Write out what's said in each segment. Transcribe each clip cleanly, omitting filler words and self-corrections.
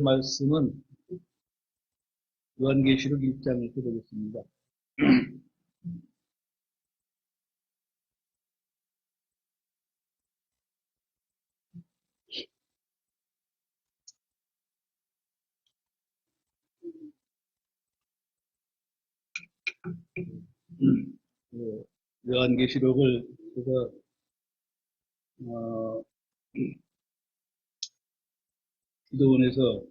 말씀은 요한계시록 1장에서 보겠습니다. 요한계시록을 제가 기도원에서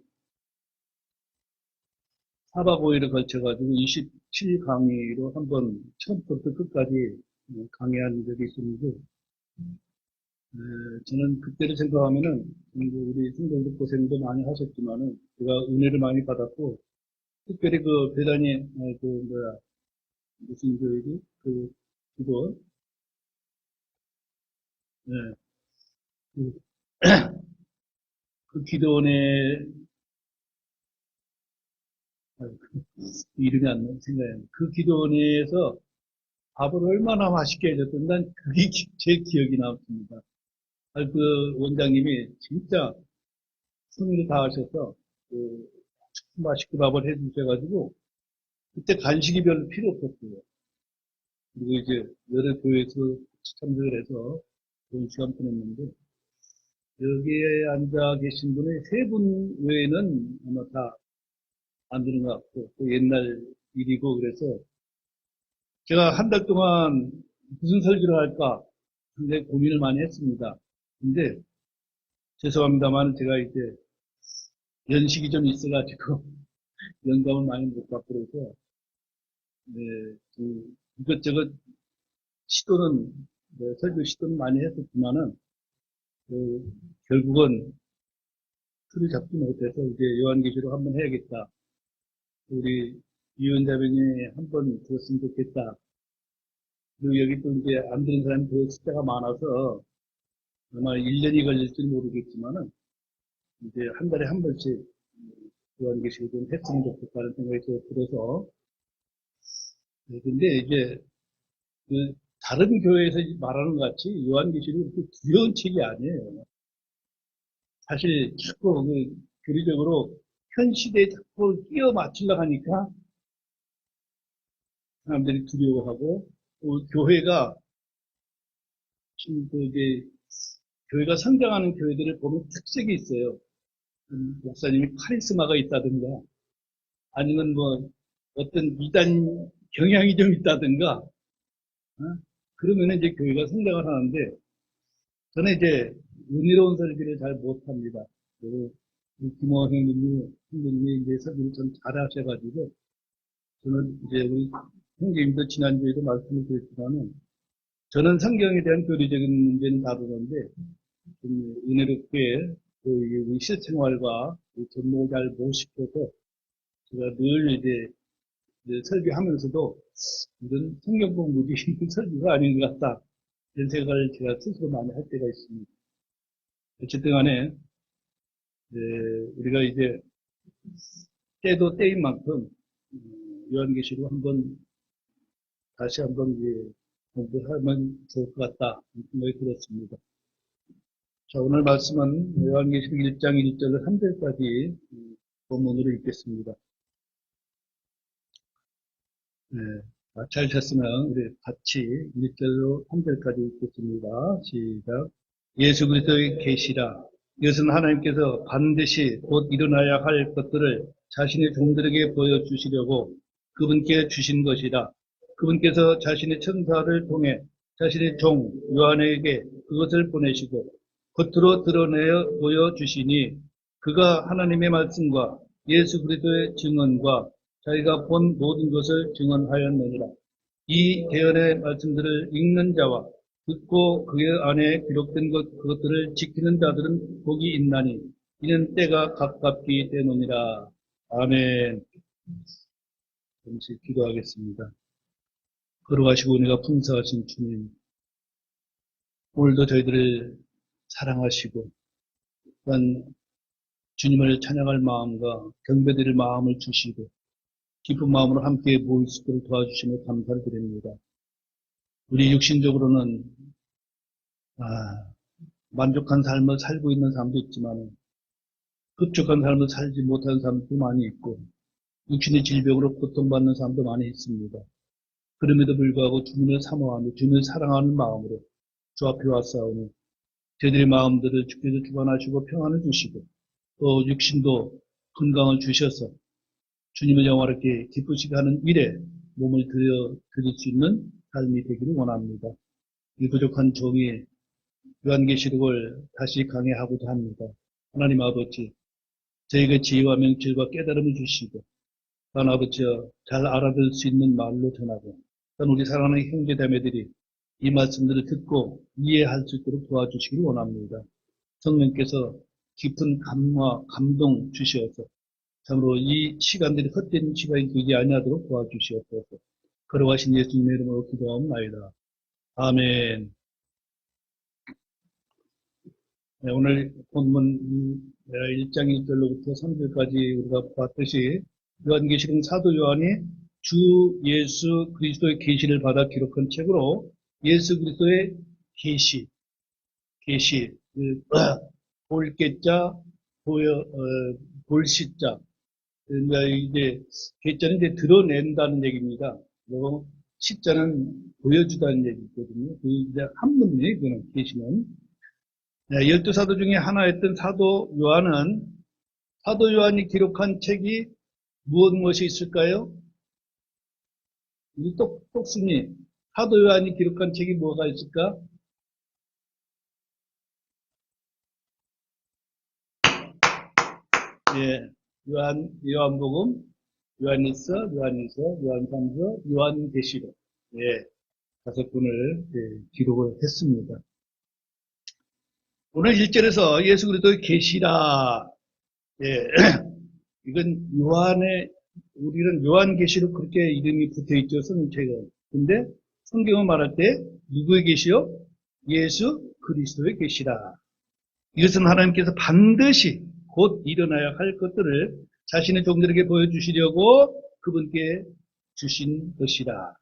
4박 5일을 걸쳐가지고 27강의로 한번 처음부터 끝까지 강의한 적이 있었는데, 저는 그때를 생각하면은 우리 성도들 고생도 많이 하셨지만은 제가 은혜를 많이 받았고, 특별히 그 배단이 무슨 교육이 기도 네, 그, 그 기도원에 이름이 안 나요. 생각이 안 나요. 그 기도원에서 밥을 얼마나 맛있게 해줬던 난 그게 제 기억이 남습니다. 그 원장님이 진짜 성의를 다하셔서 맛있게 밥을 해주셔가지고 그때 간식이 별로 필요 없었어요. 그리고 이제 여러 교회에서 참석을 해서 좋은 시간 보냈는데 여기에 앉아 계신 분의 3분 외에는 아마 다 안 되는 것 같고 또 옛날 일이고 그래서 제가 한 달 동안 무슨 설교를 할까 굉장히 고민을 많이 했습니다. 근데 죄송합니다만 제가 이제 연식이 좀 있어가지고 영감을 많이 못 받고 그래서 네, 이것저것 시도는 설교 시도는 많이 했었지만은 결국은 틀을 잡지 못해서 이제 요한계시록 한번 해야겠다. 우리 위원자분이 한번 들었으면 좋겠다. 그리고 여기 또 이제 안 들은 사람이 더 숫자가 많아서 아마 1년이 걸릴지는 모르겠지만은 이제 한 달에 한 번씩 요한계시록 좀 했으면 좋겠다는 생각이 들어서 근데 이제 다른 교회에서 말하는 것 같이 요한계시록이 그렇게 두려운 책이 아니에요. 사실 자꾸 교리적으로 현 시대에 자꾸 끼워 맞추려고 하니까 사람들이 두려워하고 또 교회가 교회가 성장하는 교회들을 보면 특색이 있어요. 목사님이 카리스마가 있다든가 아니면 뭐 어떤 이단 경향이 좀 있다든가 그러면 이제 교회가 성장을 하는데 저는 이제 은혜로운 설교를 잘 못합니다. 김호원 형님이 이제 설교를 좀 잘하셔가지고 저는 이제 우리 형님도 지난주에도 말씀을 드렸지만은 저는 성경에 대한 교리적인 문제는 다루는데 좀 은혜롭게 우리 실생활과 접목을 잘 못 시켜서 제가 늘 이제 설교하면서도 이런 성경 공부지 설교가 아닌 것 같다 이런 생각을 제가 스스로 많이 할 때가 있습니다. 어쨌든 간에 우리가 이제 때도 때인 만큼 요한계시록 다시 한번 이제 공부하면 좋을 것 같다 이런 생각이 들었습니다. 자, 오늘 말씀은 요한계시록 1장 1절로 3절까지 본문으로 읽겠습니다. 네, 잘 쳤으면 우리 같이 1절로 3절까지 읽겠습니다. 시작. 예수 그리스도의 계시라. 이것은 하나님께서 반드시 곧 일어나야 할 것들을 자신의 종들에게 보여주시려고 그분께 주신 것이라. 그분께서 자신의 천사를 통해 자신의 종 요한에게 그것을 보내시고 겉으로 드러내어 보여주시니 그가 하나님의 말씀과 예수 그리스도의 증언과 자기가 본 모든 것을 증언하였느니라. 이 대언의 말씀들을 읽는 자와 듣고 그 안에 기록된 그것들을 지키는 자들은 복이 있나니 이는 때가 가깝기 때문이라. 아멘. 잠시 기도하겠습니다. 걸어가시고 은혜가 풍성하신 주님, 오늘도 저희들을 사랑하시고 또한 주님을 찬양할 마음과 경배드릴 마음을 주시고 기쁜 마음으로 함께 모일 수 있도록 도와주시며 감사를 드립니다. 우리 육신적으로는 만족한 삶을 살고 있는 사람도 있지만 흡족한 삶을 살지 못하는 사람도 많이 있고 육신의 질병으로 고통받는 사람도 많이 있습니다. 그럼에도 불구하고 주님을 사모하며 주님을 사랑하는 마음으로 주 앞에 왔사오니 저희들의 마음들을 주께서 주관하시고 평안을 주시고 또 육신도 건강을 주셔서 주님을 영화롭게 기쁘시게 하는 일에 몸을 드릴 수 있는 삶이 되기를 원합니다. 이 부족한 종이 요한계시록을 다시 강해하고자 합니다. 하나님 아버지, 저에게 지혜와 명철과 깨달음을 주시고 하나님 아버지여 잘 알아들 수 있는 말로 전하고 또 우리 사랑하는 형제자매들이 이 말씀들을 듣고 이해할 수 있도록 도와주시길 원합니다. 성령께서 깊은 감화, 감동 주시어서 참으로 이 시간들이 헛된 시간이 되지 아니하도록 도와주시옵소서. 걸어가신 예수님의 이름으로 기도하옵나이다. 아멘. 네, 오늘 본문 1장 1절로부터 3절까지 우리가 봤듯이 요한계시록 사도 요한이 주 예수 그리스도의 계시를 받아 기록한 책으로 예수 그리스도의 계시, 볼계자, 볼시자, 그러니까 이제 계자는 이제 드러낸다는 얘기입니다. 그리고 시자는 보여주다는 얘기거든요. 그 이제 한문이에요. 그거는 계시는. 12사도 중에 하나였던 사도 요한이 기록한 책이 무엇이 있을까요? 똑똑순이 사도 요한이 기록한 책이 뭐가 있을까? 예, 요한복음, 요한일서, 요한삼서, 요한계시록, 예, 5권을 기록을 했습니다. 오늘 1절에서 예수 그리스도의 계시라, 예, 이건 우리는 요한계시록 그렇게 이름이 붙어 있죠, 성경책에. 근데 성경은 말할 때 누구의 계시요? 예수 그리스도의 계시라. 이것은 하나님께서 반드시 곧 일어나야 할 것들을 자신의 종들에게 보여주시려고 그분께 주신 것이라.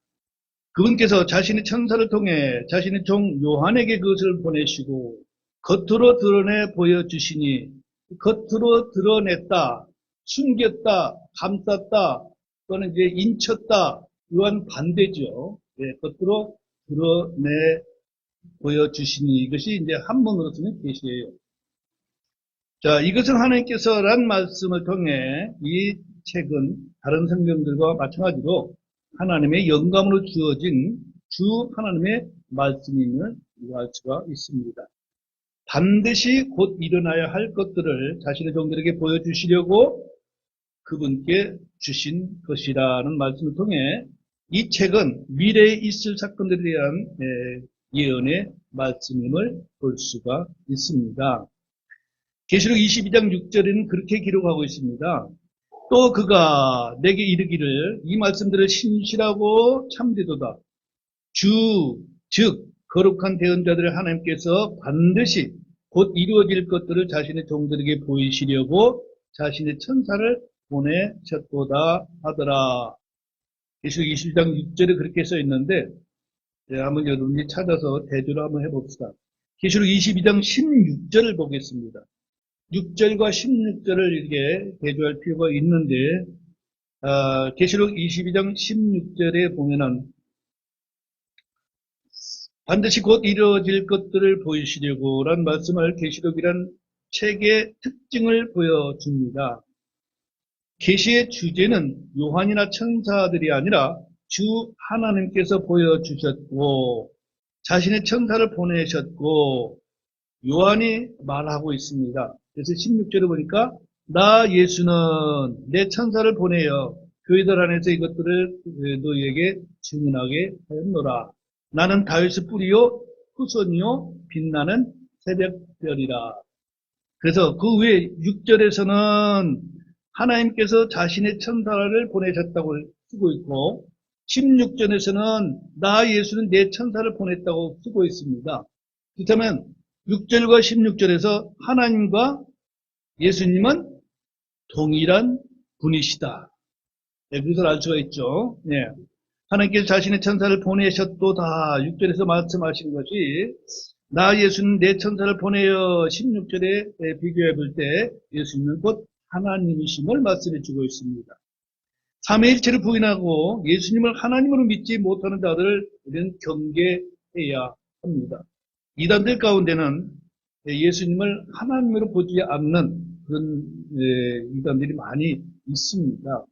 그분께서 자신의 천사를 통해 자신의 종 요한에게 그것을 보내시고 겉으로 드러내 보여주시니, 겉으로 드러냈다, 숨겼다, 감쌌다, 또는 이제 인쳤다, 이건 반대죠. 예, 겉으로 드러내 보여주시니, 이것이 이제 한문으로 쓰는 계시예요. 자, 이것은 하나님께서란 말씀을 통해 이 책은 다른 성경들과 마찬가지로 하나님의 영감으로 주어진 주 하나님의 말씀임을 이해할 수가 있습니다. 반드시 곧 일어나야 할 것들을 자신의 종들에게 보여주시려고 그분께 주신 것이라는 말씀을 통해 이 책은 미래에 있을 사건들에 대한 예언의 말씀임을 볼 수가 있습니다. 계시록 22장 6절에는 그렇게 기록하고 있습니다. 또 그가 내게 이르기를 이 말씀들을 신실하고 참되도다. 즉 거룩한 대언자들을 하나님께서 반드시 곧 이루어질 것들을 자신의 종들에게 보이시려고 자신의 천사를 보내셨도다 하더라. 계시록 22장 6절에 그렇게 써 있는데 한번 여러분이 찾아서 대조를 한번 해봅시다. 계시록 22장 16절을 보겠습니다. 6절과 16절을 이렇게 대조할 필요가 있는데 계시록 22장 16절에 보면은 반드시 곧 이루어질 것들을 보이시려고 라는 말씀을 계시록이란 책의 특징을 보여줍니다. 계시의 주제는 요한이나 천사들이 아니라 주 하나님께서 보여주셨고 자신의 천사를 보내셨고 요한이 말하고 있습니다. 그래서 16절에 보니까 나 예수는 내 천사를 보내어 교회들 안에서 이것들을 너희에게 증언하게 하였노라. 나는 다윗의 뿌리요 후손이요 빛나는 새벽별이라. 그래서 그 위에 6절에서는 하나님께서 자신의 천사를 보내셨다고 쓰고 있고 16절에서는 나 예수는 내 천사를 보냈다고 쓰고 있습니다. 그렇다면 6절과 16절에서 하나님과 예수님은 동일한 분이시다. 네, 그것을 알 수가 있죠. 네. 하나님께서 자신의 천사를 보내셨도다. 6절에서 말씀하신 것이 나 예수는 내 천사를 보내어 16절에 비교해 볼 때 예수님은 곧 하나님이심을 말씀해 주고 있습니다. 삼위일체를 부인하고 예수님을 하나님으로 믿지 못하는 자들을 우리는 경계해야 합니다. 이단들 가운데는 예수님을 하나님으로 보지 않는 그런 이단들이 많이 있습니다.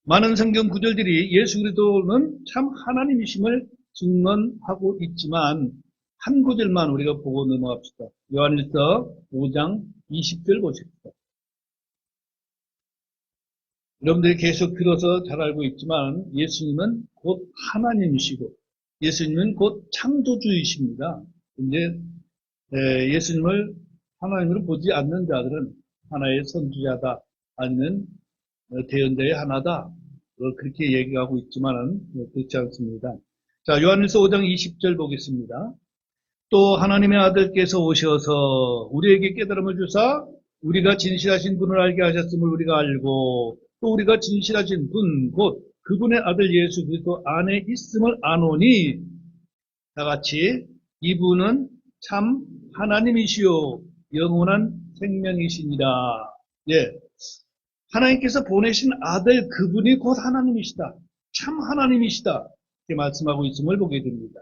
많은 성경 구절들이 예수 그리스도는 참 하나님이심을 증언하고 있지만 한 구절만 우리가 보고 넘어갑시다. 요한일서 5장 20절 보십시오. 여러분들이 계속 들어서 잘 알고 있지만 예수님은 곧 하나님이시고 예수님은 곧 창조주이십니다. 이제 예수님을 하나님으로 보지 않는 자들은 하나의 선지자다 아니면 대언자의 하나다 그렇게 얘기하고 있지만은 그렇지 않습니다. 자, 요한일서 5장 20절 보겠습니다. 또 하나님의 아들께서 오셔서 우리에게 깨달음을 주사 우리가 진실하신 분을 알게 하셨음을 우리가 알고 또 우리가 진실하신 분 곧 그분의 아들 예수 그리스도 안에 있음을 아노니 다 같이 이분은 참 하나님이시요 영원한 생명이시니라. 예, 하나님께서 보내신 아들 그분이 곧 하나님이시다. 참 하나님이시다. 이렇게 말씀하고 있음을 보게 됩니다.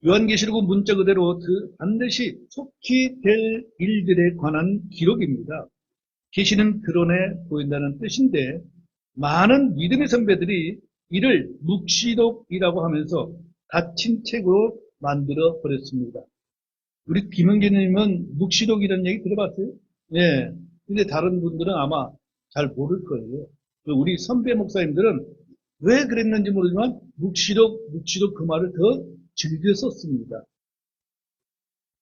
요한계시록은 문자 그대로 반드시 속히 될 일들에 관한 기록입니다. 계시는 드러내 보인다는 뜻인데 많은 믿음의 선배들이 이를 묵시록이라고 하면서 닫힌 책으로 만들어 버렸습니다. 우리 김영재님은 묵시록이라는 얘기 들어봤어요? 예. 근데 다른 분들은 아마 잘 모를 거예요. 우리 선배 목사님들은 왜 그랬는지 모르지만 묵시록 그 말을 더 즐겨 썼습니다.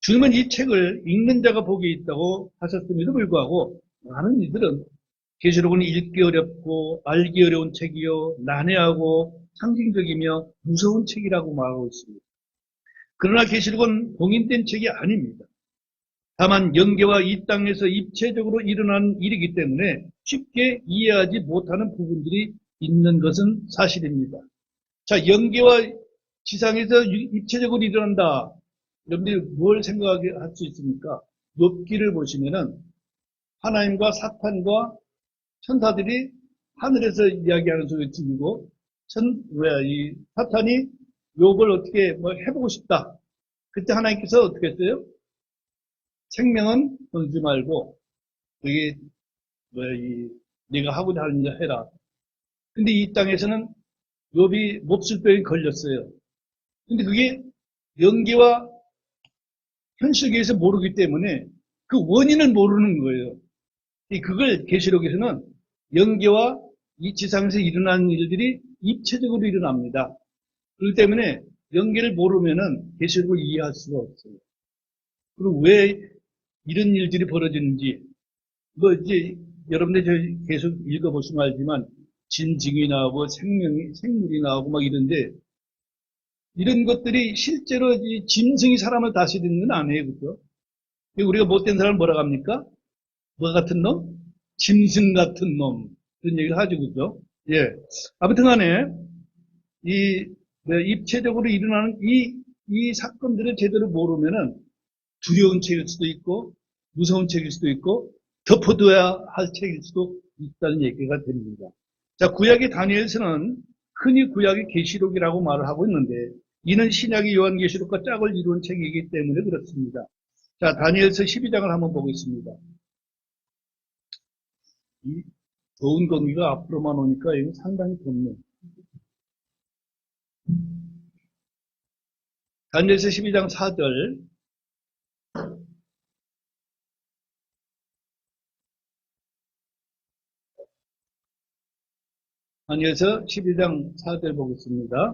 주님은 이 책을 읽는 자가 복이 있다고 하셨음에도 불구하고 많은 이들은 계시록은 읽기 어렵고 알기 어려운 책이요 난해하고 상징적이며 무서운 책이라고 말하고 있습니다. 그러나 계시록은 봉인된 책이 아닙니다. 다만 영계와 이 땅에서 입체적으로 일어난 일이기 때문에 쉽게 이해하지 못하는 부분들이 있는 것은 사실입니다. 자, 영계와 지상에서 입체적으로 일어난다. 여러분들이 뭘 생각하게 할 수 있습니까? 욥기를 보시면은 하나님과 사탄과 천사들이 하늘에서 이야기하는 소리 들리고 이 사탄이 욥을 어떻게 해보고 싶다. 그때 하나님께서 어떻게 했어요? 생명은 끊지 말고 그게 네가 하고자 하는 일 해라. 근데 이 땅에서는 욥이 몹쓸병에 걸렸어요. 근데 그게 연기와 현실계에서 모르기 때문에 그 원인을 모르는 거예요. 그걸 계시록에서는 연기와 이 지상에서 일어나는 일들이 입체적으로 일어납니다. 그렇기 때문에 연기를 모르면은 계시록을 이해할 수가 없어요. 그리고 왜 이런 일들이 벌어지는지 이제 여러분들 계속 읽어보시면 알지만 진징이 나오고 생물이 나오고 막 이런데 이런 것들이 실제로 짐승이 사람을 다스리는 건 아니에요. 그죠? 우리가 못된 사람을 뭐라고 합니까? 뭐 같은 놈? 짐승 같은 놈. 그런 얘기를 하죠. 그죠? 예. 아무튼 간에 입체적으로 일어나는 이 사건들을 제대로 모르면은 두려운 책일 수도 있고 무서운 책일 수도 있고 덮어둬야 할 책일 수도 있다는 얘기가 됩니다. 자, 구약의 다니엘서는 흔히 구약의 계시록이라고 말을 하고 있는데 이는 신약의 요한계시록과 짝을 이룬 책이기 때문에 그렇습니다. 자, 다니엘서 12장을 한번 보겠습니다. 이 더운 공기가 앞으로만 오니까 이거 상당히 덥네요. 다니엘서 12장 4절 다니엘서 12장 4절 보겠습니다.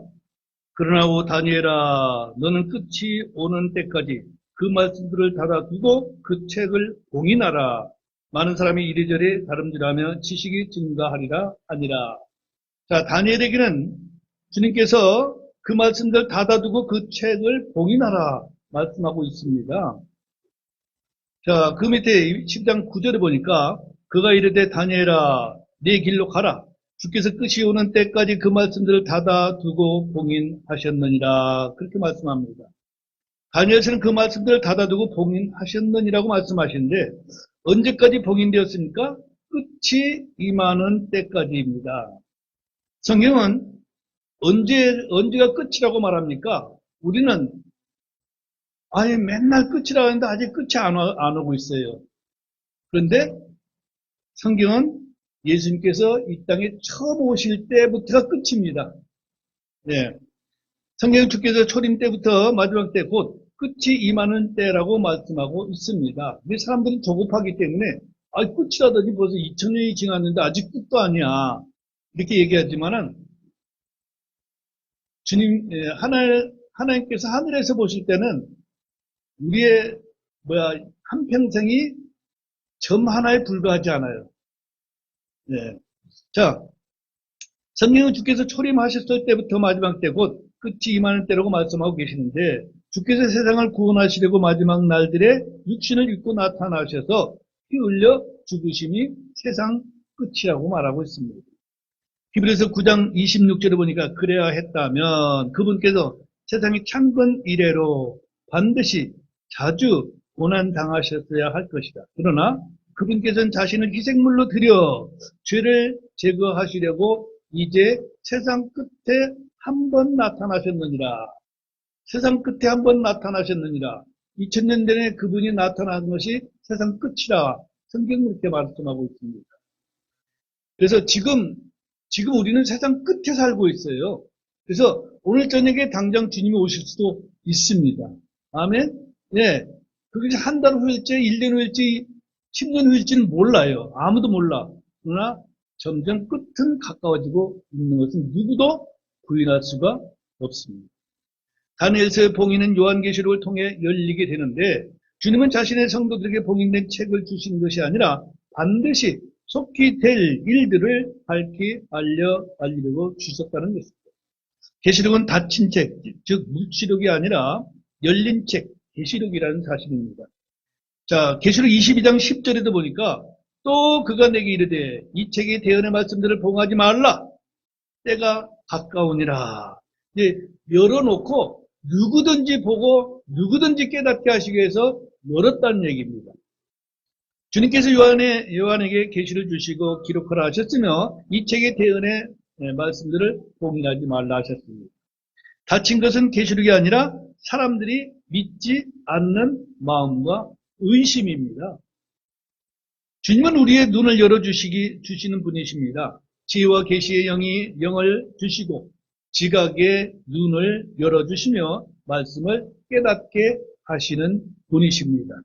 그러나 오 다니엘아 너는 끝이 오는 때까지 그 말씀들을 닫아두고 그 책을 봉인하라. 많은 사람이 이리저리 다름질하며 지식이 증가하리라 하니라. 자, 다니엘에게는 주님께서 그 말씀들 닫아두고 그 책을 봉인하라 말씀하고 있습니다. 자, 그 밑에 10장 9절에 보니까 그가 이르되 다니엘아 네 길로 가라. 주께서 끝이 오는 때까지 그 말씀들을 닫아두고 봉인하셨느니라. 그렇게 말씀합니다. 다니엘서는 그 말씀들을 닫아두고 봉인하셨느니라고 말씀하시는데 언제까지 봉인되었습니까? 끝이 임하는 때까지입니다. 성경은 언제가 끝이라고 말합니까? 우리는 아니 맨날 끝이라고 하는데 아직 끝이 안 오고 있어요. 그런데 성경은 예수님께서 이 땅에 처음 오실 때부터가 끝입니다. 예. 성경 주께서 초림 때부터 마지막 때 곧 끝이 임하는 때라고 말씀하고 있습니다. 근데 사람들이 조급하기 때문에 끝이라더니 벌써 2000년이 지났는데 아직 끝도 아니야. 이렇게 얘기하지만은 주님 하나님께서 하늘에서 보실 때는 우리의 한평생이 점 하나에 불과하지 않아요. 예. 자, 성경은 주께서 초림하셨을 때부터 마지막 때 곧 끝이 임하는 때라고 말씀하고 계시는데 주께서 세상을 구원하시려고 마지막 날들에 육신을 입고 나타나셔서 피 흘려 죽으심이 세상 끝이라고 말하고 있습니다. 히브리서 9장 26절에 보니까 그래야 했다면 그분께서 세상의 창건 이래로 반드시 자주 고난당하셨어야 할 것이다. 그러나 그분께서는 자신을 희생물로 드려 죄를 제거하시려고 이제 세상 끝에 한 번 나타나셨느니라. 세상 끝에 한 번 나타나셨느니라. 2000년 전에 그분이 나타난 것이 세상 끝이라 성경은 그렇게 말씀하고 있습니다. 그래서 지금 우리는 세상 끝에 살고 있어요. 그래서 오늘 저녁에 당장 주님이 오실 수도 있습니다. 아멘? 네. 그게 한 달 후일지, 1년 후일지, 10년 후일지는 몰라요. 아무도 몰라. 그러나 점점 끝은 가까워지고 있는 것은 누구도 부인할 수가 없습니다. 다니엘서의 봉인은 요한계시록을 통해 열리게 되는데 주님은 자신의 성도들에게 봉인된 책을 주신 것이 아니라 반드시 속히 될 일들을 밝히 알리려고 주셨다는 것입니다. 계시록은 닫힌 책, 즉 묵시록이 아니라 열린 책, 계시록이라는 사실입니다. 자, 계시록 22장 10절에도 보니까 또 그가 내게 이르되 이 책의 대언의 말씀들을 봉하지 말라. 때가 가까우니라. 이제 열어놓고 누구든지 보고 누구든지 깨닫게 하시기 위해서 열었다는 얘기입니다. 주님께서 요한에게 계시를 주시고 기록하라 하셨으며 이 책의 대언의 말씀들을 봉인하지 말라 하셨습니다. 닫힌 것은 계시록이 아니라 사람들이 믿지 않는 마음과 의심입니다. 주님은 우리의 눈을 열어주시는 분이십니다. 지혜와 계시의 영을 주시고 지각의 눈을 열어주시며 말씀을 깨닫게 하시는 분이십니다.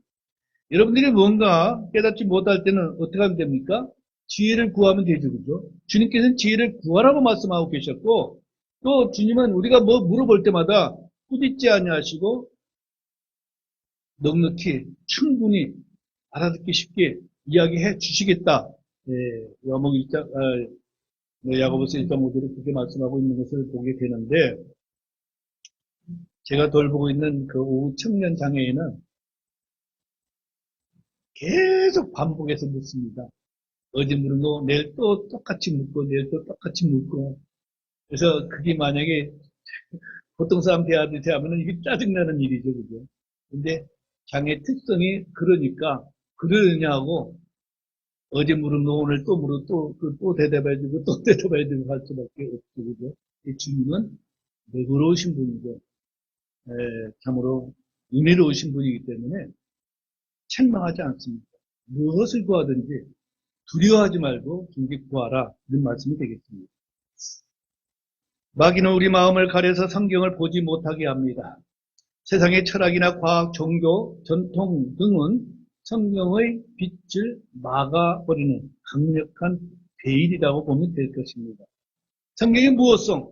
여러분들이 뭔가 깨닫지 못할 때는 어떻게 하면 됩니까? 지혜를 구하면 되죠, 그죠? 주님께서는 지혜를 구하라고 말씀하고 계셨고, 또 주님은 우리가 뭐 물어볼 때마다 꾸짖지 아니하시고 넉넉히 충분히 알아듣기 쉽게 이야기해 주시겠다. 야고보서 1장 5절에 그렇게 말씀하고 있는 것을 보게 되는데, 제가 돌보고 있는 그 오후 청년 장애인은 계속 반복해서 묻습니다. 어제 물은 거 내일 또 똑같이 묻고 내일 또 똑같이 묻고. 그래서 그게 만약에 보통 사람 대하듯이 하면은 이게 짜증나는 일이죠, 그죠? 근데 장애 특성이 그러냐고 어제 물은 거 오늘 또 물어 또 대답해주고 또 대답해주고 할 수밖에 없죠, 그죠? 이 주님은 너그러우신 분이고, 참으로 은혜로우신 분이기 때문에 책망하지 않습니다. 무엇을 구하든지 두려워하지 말고 주님께 구하라. 이런 말씀이 되겠습니다. 마귀는 우리 마음을 가려서 성경을 보지 못하게 합니다. 세상의 철학이나 과학, 종교, 전통 등은 성경의 빛을 막아버리는 강력한 베일이라고 보면 될 것입니다. 성경의 무엇성,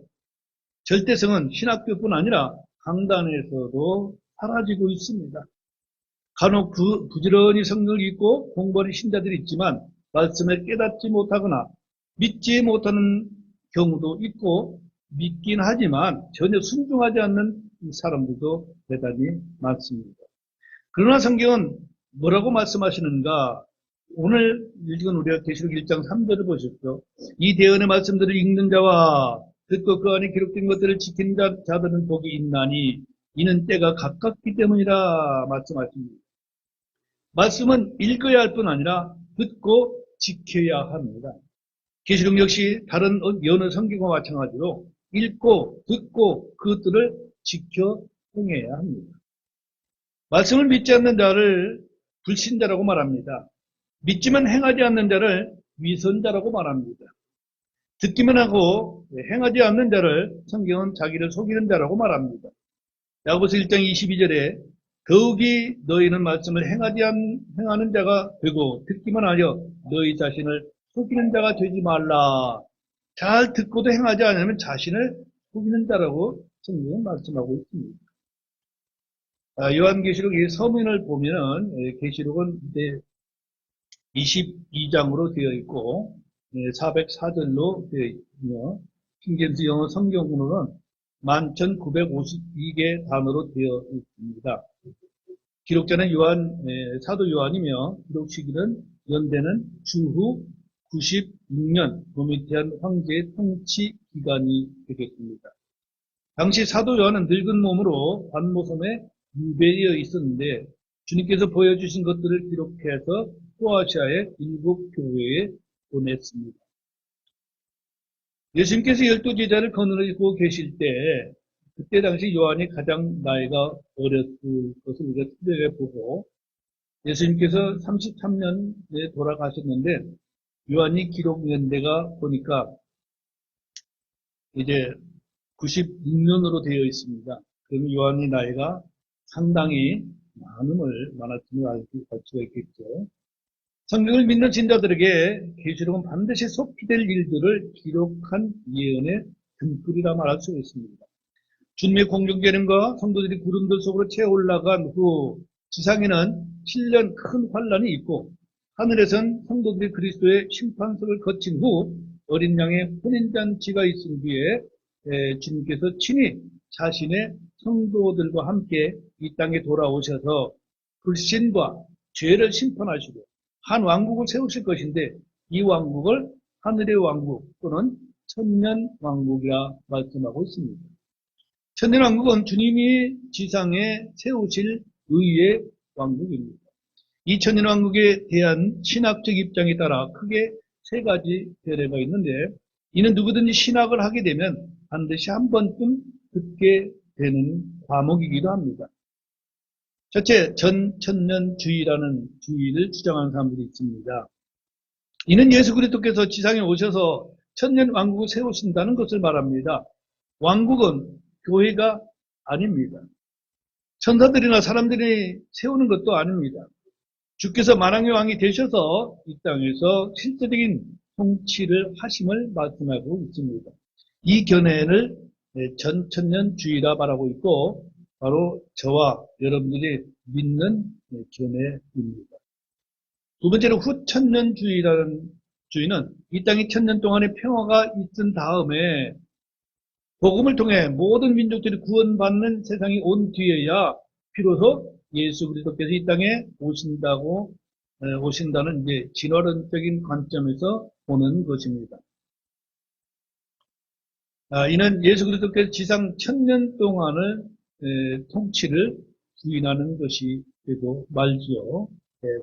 절대성은 신학교뿐 아니라 강단에서도 사라지고 있습니다. 간혹 부지런히 성경을 읽고 공부하는 신자들이 있지만 말씀을 깨닫지 못하거나 믿지 못하는 경우도 있고 믿긴 하지만 전혀 순종하지 않는 사람들도 대단히 많습니다. 그러나 성경은 뭐라고 말씀하시는가? 오늘 읽은 우리가 계시록 1장 3절을 보셨죠. 이 대언의 말씀들을 읽는 자와 듣고 그 안에 기록된 것들을 지키는 자들은 복이 있나니 이는 때가 가깝기 때문이라 말씀하십니다. 말씀은 읽어야 할 뿐 아니라 듣고 지켜야 합니다. 계시록 역시 다른 여러 성경과 마찬가지로 읽고 듣고 그것들을 지켜 행해야 합니다. 말씀을 믿지 않는 자를 불신자라고 말합니다. 믿지만 행하지 않는 자를 위선자라고 말합니다. 듣기만 하고 행하지 않는 자를 성경은 자기를 속이는 자라고 말합니다. 야고보서 1장 22절에 더욱이 너희는 말씀을 행하는 자가 되고 듣기만 하여 너희 자신을 속이는 자가 되지 말라. 잘 듣고도 행하지 않으면 자신을 속이는 자라고 성경은 말씀하고 있습니다. 요한계시록 이 서문을 보면은 계시록은 이제 22장으로 되어 있고 404절로 되어 있며 킹제임스 영어 성경으로는 11,952개 단어로 되어 있습니다. 기록자는 사도 요한이며 기록 시기는 연대는 주후 96년 도미티안 황제의 통치 기간이 되겠습니다. 당시 사도 요한은 늙은 몸으로 관모섬에 유배되어 있었는데 주님께서 보여주신 것들을 기록해서 소아시아의 7교회에 보냈습니다. 예수님께서 12제자를 거느리고 계실 때 그때 당시 요한이 가장 나이가 어렸을 것을 우리가 특별히 보고 예수님께서 33년에 돌아가셨는데 요한이 기록 연대가 보니까 이제 96년으로 되어 있습니다. 그러면 요한이 나이가 상당히 많았음을 알 수가 있겠죠. 성경을 믿는 신자들에게 계시록은 반드시 속히 될 일들을 기록한 예언의 등불이라 말할 수 있습니다. 주님의 공중계령과 성도들이 구름들 속으로 채워 올라간 후 지상에는 7년 큰 환란이 있고 하늘에선 성도들이 그리스도의 심판석을 거친 후 어린 양의 혼인잔치가 있은 뒤에 주님께서 친히 자신의 성도들과 함께 이 땅에 돌아오셔서 불신과 죄를 심판하시고 한 왕국을 세우실 것인데 이 왕국을 하늘의 왕국 또는 천년 왕국이라 말씀하고 있습니다. 천년 왕국은 주님이 지상에 세우실 의의 왕국입니다. 이 천년 왕국에 대한 신학적 입장에 따라 크게 세 가지 견해가 있는데 이는 누구든지 신학을 하게 되면 반드시 한 번쯤 듣게 되는 과목이기도 합니다. 첫째, 전천년주의라는 주의를 주장하는 사람들이 있습니다. 이는 예수 그리스도께서 지상에 오셔서 천년 왕국을 세우신다는 것을 말합니다. 왕국은 교회가 아닙니다. 천사들이나 사람들이 세우는 것도 아닙니다. 주께서 만왕의 왕이 되셔서 이 땅에서 실제적인 통치를 하심을 말씀하고 있습니다. 이 견해를 전천년주의라 말하고 있고 바로 저와 여러분들이 믿는 견해입니다. 두 번째로 후천년주의라는 주의는 이 땅이 천년 동안의 평화가 있은 다음에 복음을 통해 모든 민족들이 구원받는 세상이 온 뒤에야 비로소 예수 그리스도께서 이 땅에 오신다는 이제 진화론적인 관점에서 보는 것입니다. 이는 예수 그리스도께서 지상 천년 동안을 통치를 부인하는 것이 되고 말지요.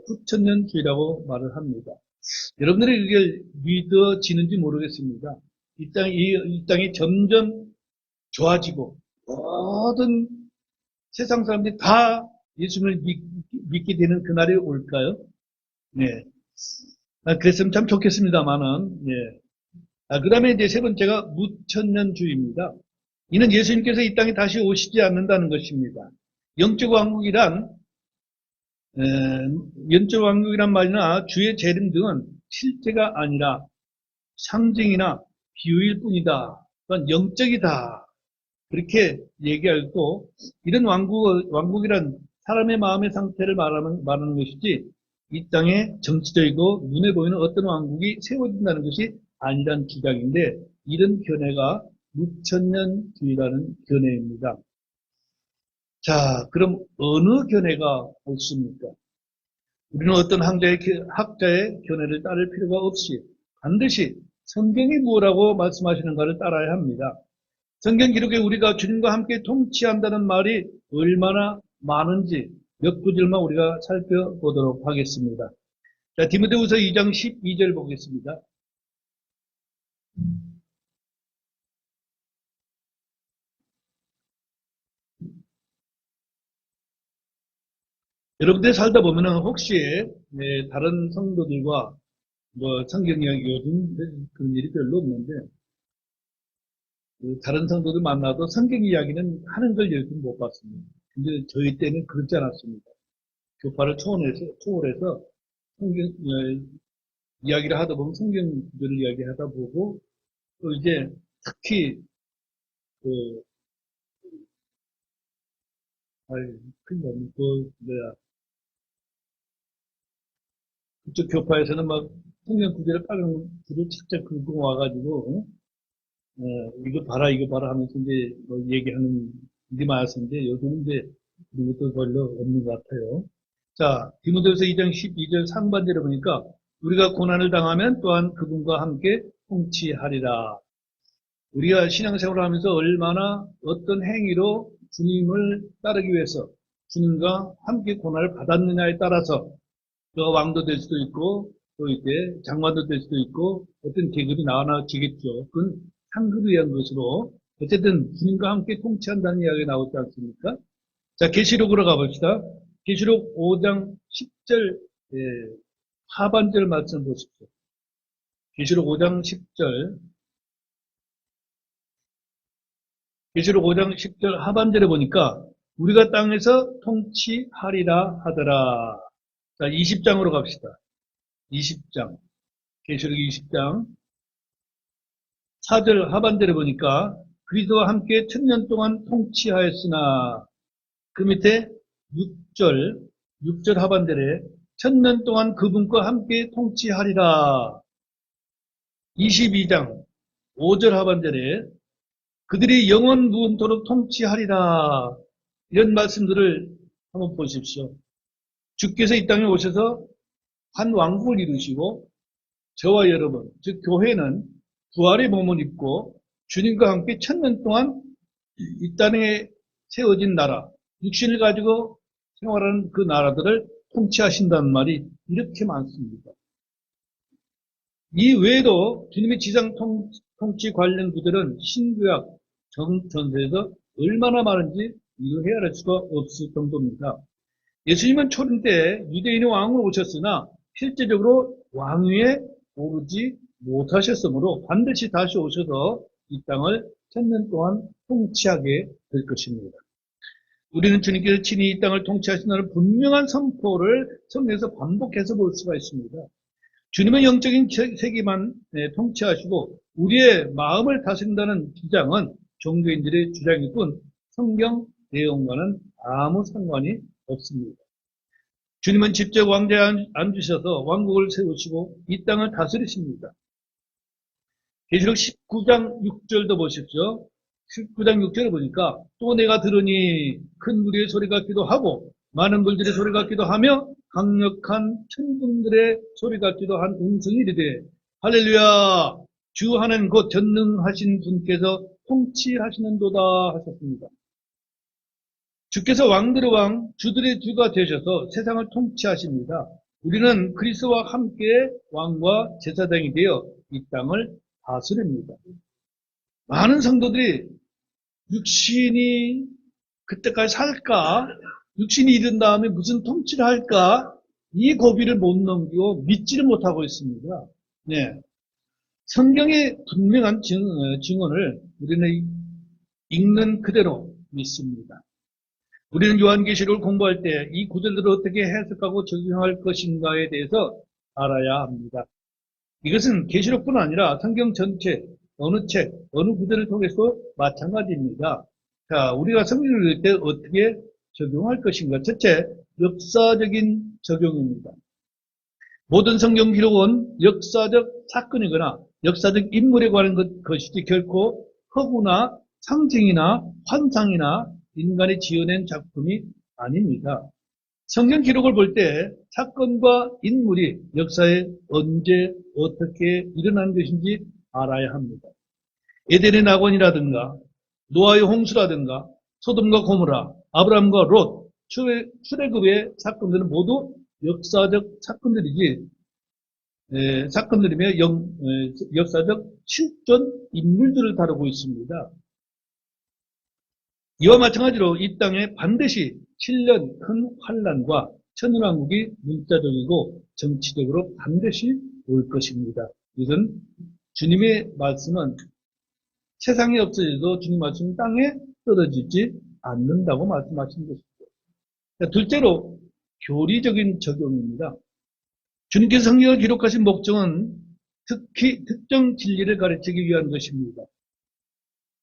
후천년주의라고 말을 합니다. 여러분들이 이게 믿어지는지 모르겠습니다. 이 땅이 점점 좋아지고 모든 세상 사람들이 다 예수님을 믿게 되는 그날이 올까요? 네. 그랬으면 참 좋겠습니다만은, 예. 그 다음에 이제 세 번째가 무천년주의입니다. 이는 예수님께서 이 땅에 다시 오시지 않는다는 것입니다. 영적 왕국이란 말이나 주의 재림 등은 실제가 아니라 상징이나 비유일 뿐이다. 또한 영적이다. 그렇게 얘기하고 이런 왕국이란 사람의 마음의 상태를 말하는 것이지 이 땅에 정치적이고 눈에 보이는 어떤 왕국이 세워진다는 것이 아니란 주장인데 이런 견해가 무천년주의라는 견해입니다. 자, 그럼 어느 견해가 옳습니까? 우리는 어떤 학자의 견해를 따를 필요가 없이 반드시 성경이 뭐라고 말씀하시는가를 따라야 합니다. 성경 기록에 우리가 주님과 함께 통치한다는 말이 얼마나 많은지 몇 구절만 우리가 살펴보도록 하겠습니다. 자, 디모데후서 2장 12절 보겠습니다. 여러분들 살다 보면은 혹시 다른 성도들과 뭐 성경 이야기 요즘 그런 일이 별로 없는데 다른 성도들 만나도 성경 이야기는 하는 걸 요즘 못 봤습니다. 근데 저희 때는 그렇지 않았습니다. 교파를 초월해서 성경 이야기를 하다 보면 성경 구절을 이야기하다 보고 또 이제 특히 그 뭐야 그쪽 교파에서는 막 성경 구절을 빨간 줄을 착착 긁고 와가지고 이거 봐라 이거 봐라 하면서 이제 뭐 얘기하는 일이 많았는데 요즘은 이제 그런 것도 별로 없는 것 같아요. 자, 디모데후서 2장 12절 상반절에 보니까 우리가 고난을 당하면 또한 그분과 함께 통치하리라. 우리가 신앙생활을 하면서 얼마나 어떤 행위로 주님을 따르기 위해서 주님과 함께 고난을 받았느냐에 따라서 또 왕도 될 수도 있고 또 이제 장관도 될 수도 있고 어떤 계급이 나눠지겠죠. 그건 상급을 위한 것으로 어쨌든 주님과 함께 통치한다는 이야기가 나오지 않습니까? 자, 계시록으로 가봅시다. 계시록 5장 10절 하반절 말씀 보십시오. 계시록 5장 10절 계시록 5장 10절 하반절에 보니까 우리가 땅에서 통치하리라 하더라. 자, 20장으로 갑시다. 20장 계시록 20장 4절 하반절에 보니까 그리스도와 함께 1000년 동안 통치하였으나 그 밑에 6절 하반절에 1000년 동안 그분과 함께 통치하리라. 22장 5절 하반절에 그들이 영원 무음토록 통치하리라. 이런 말씀들을 한번 보십시오. 주께서 이 땅에 오셔서 한 왕국을 이루시고 저와 여러분, 즉 교회는 부활의 몸을 입고 주님과 함께 1000년 동안 이 땅에 세워진 나라, 육신을 가지고 생활하는 그 나라들을 통치하신다는 말이 이렇게 많습니다. 이 외에도 주님의 지상 통치 관련 구절은 신구약 전서에서 얼마나 많은지 이루 헤아릴 수가 없을 정도입니다. 예수님은 초림 때 유대인의 왕으로 오셨으나 실제적으로 왕위에 오르지 못하셨으므로 반드시 다시 오셔서 이 땅을 1000년 동안 통치하게 될 것입니다. 우리는 주님께서 친히 이 땅을 통치하신다는 분명한 선포를 성경에서 반복해서 볼 수가 있습니다. 주님은 영적인 세계만 통치하시고 우리의 마음을 다스린다는 주장은 종교인들의 주장일 뿐 성경 내용과는 아무 상관이 없습니다. 주님은 직접 왕좌에 앉으셔서 왕국을 세우시고 이 땅을 다스리십니다. 계시록 19장 6절도 보십시오. 19장 6절을 보니까 또 내가 들으니 큰 무리의 소리 같기도 하고 많은 불들의 소리 같기도 하며 강력한 천군들의 소리 같기도 한 음성이 이르되 할렐루야 주 하나님 곧 전능하신 분께서 통치하시는도다 하셨습니다. 주께서 왕들의 왕, 주들의 주가 되셔서 세상을 통치하십니다. 우리는 그리스도와 함께 왕과 제사장이 되어 이 땅을 다스립니다. 많은 성도들이 육신이 그때까지 살까? 육신이 이른 다음에 무슨 통치를 할까? 이 고비를 못 넘기고 믿지를 못하고 있습니다. 네. 성경의 분명한 증언을 우리는 읽는 그대로 믿습니다. 우리는 요한계시록을 공부할 때 이 구절들을 어떻게 해석하고 적용할 것인가에 대해서 알아야 합니다. 이것은 계시록뿐 아니라 성경 전체, 어느 책, 어느 구절을 통해서 마찬가지입니다. 자, 우리가 성경을 읽을 때 어떻게 적용할 것인가? 첫째, 역사적인 적용입니다. 모든 성경 기록은 역사적 사건이거나 역사적 인물에 관한 것이지 결코 허구나 상징이나 환상이나 인간이 지어낸 작품이 아닙니다. 성경 기록을 볼 때 사건과 인물이 역사에 언제 어떻게 일어난 것인지 알아야 합니다. 에덴의 낙원이라든가 노아의 홍수라든가 소돔과 고모라, 아브라함과 롯, 출애굽의 사건들은 모두 역사적 사건들이지 사건들이며 역사적 실존 인물들을 다루고 있습니다. 이와 마찬가지로 이 땅에 반드시 7년 큰 환란과 천연왕국이 문자적이고 정치적으로 반드시 올 것입니다. 이건 주님의 말씀은 세상에 없어져도 주님 말씀은 땅에 떨어지지 않는다고 말씀하신 것입니다. 둘째로 교리적인 적용입니다. 주님께서 성경을 기록하신 목적은 특히 특정 진리를 가르치기 위한 것입니다.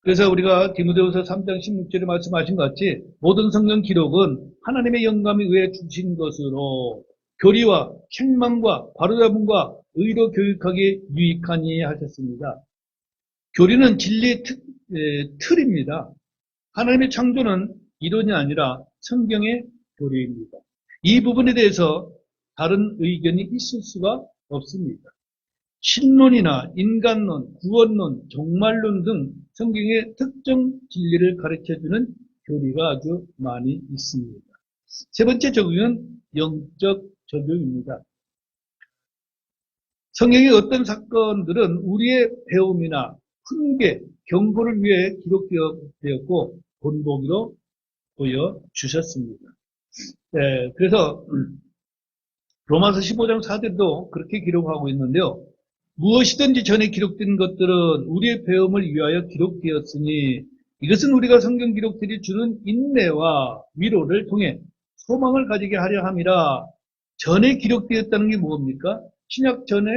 그래서 우리가 디모데후서 3장 16절에 말씀하신 것 같이 모든 성경 기록은 하나님의 영감에 의해 주신 것으로 교리와 책망과 바로잡음과 의로 교육하기 유익하니 하셨습니다. 교리는 진리의 틀입니다. 하나님의 창조는 이론이 아니라 성경의 교리입니다. 이 부분에 대해서 다른 의견이 있을 수가 없습니다. 신론이나 인간론, 구원론, 종말론 등 성경의 특정 진리를 가르쳐주는 교리가 아주 많이 있습니다. 세 번째 적용은 영적 적용입니다. 성경의 어떤 사건들은 우리의 배움이나 훈계, 경고를 위해 기록되었고 본보기로 보여주셨습니다. 그래서 로마서 15장 4절도 그렇게 기록하고 있는데요. 무엇이든지 전에 기록된 것들은 우리의 배움을 위하여 기록되었으니 이것은 우리가 성경 기록들이 주는 인내와 위로를 통해 소망을 가지게 하려 함이라. 전에 기록되었다는 게 뭡니까? 신약 전에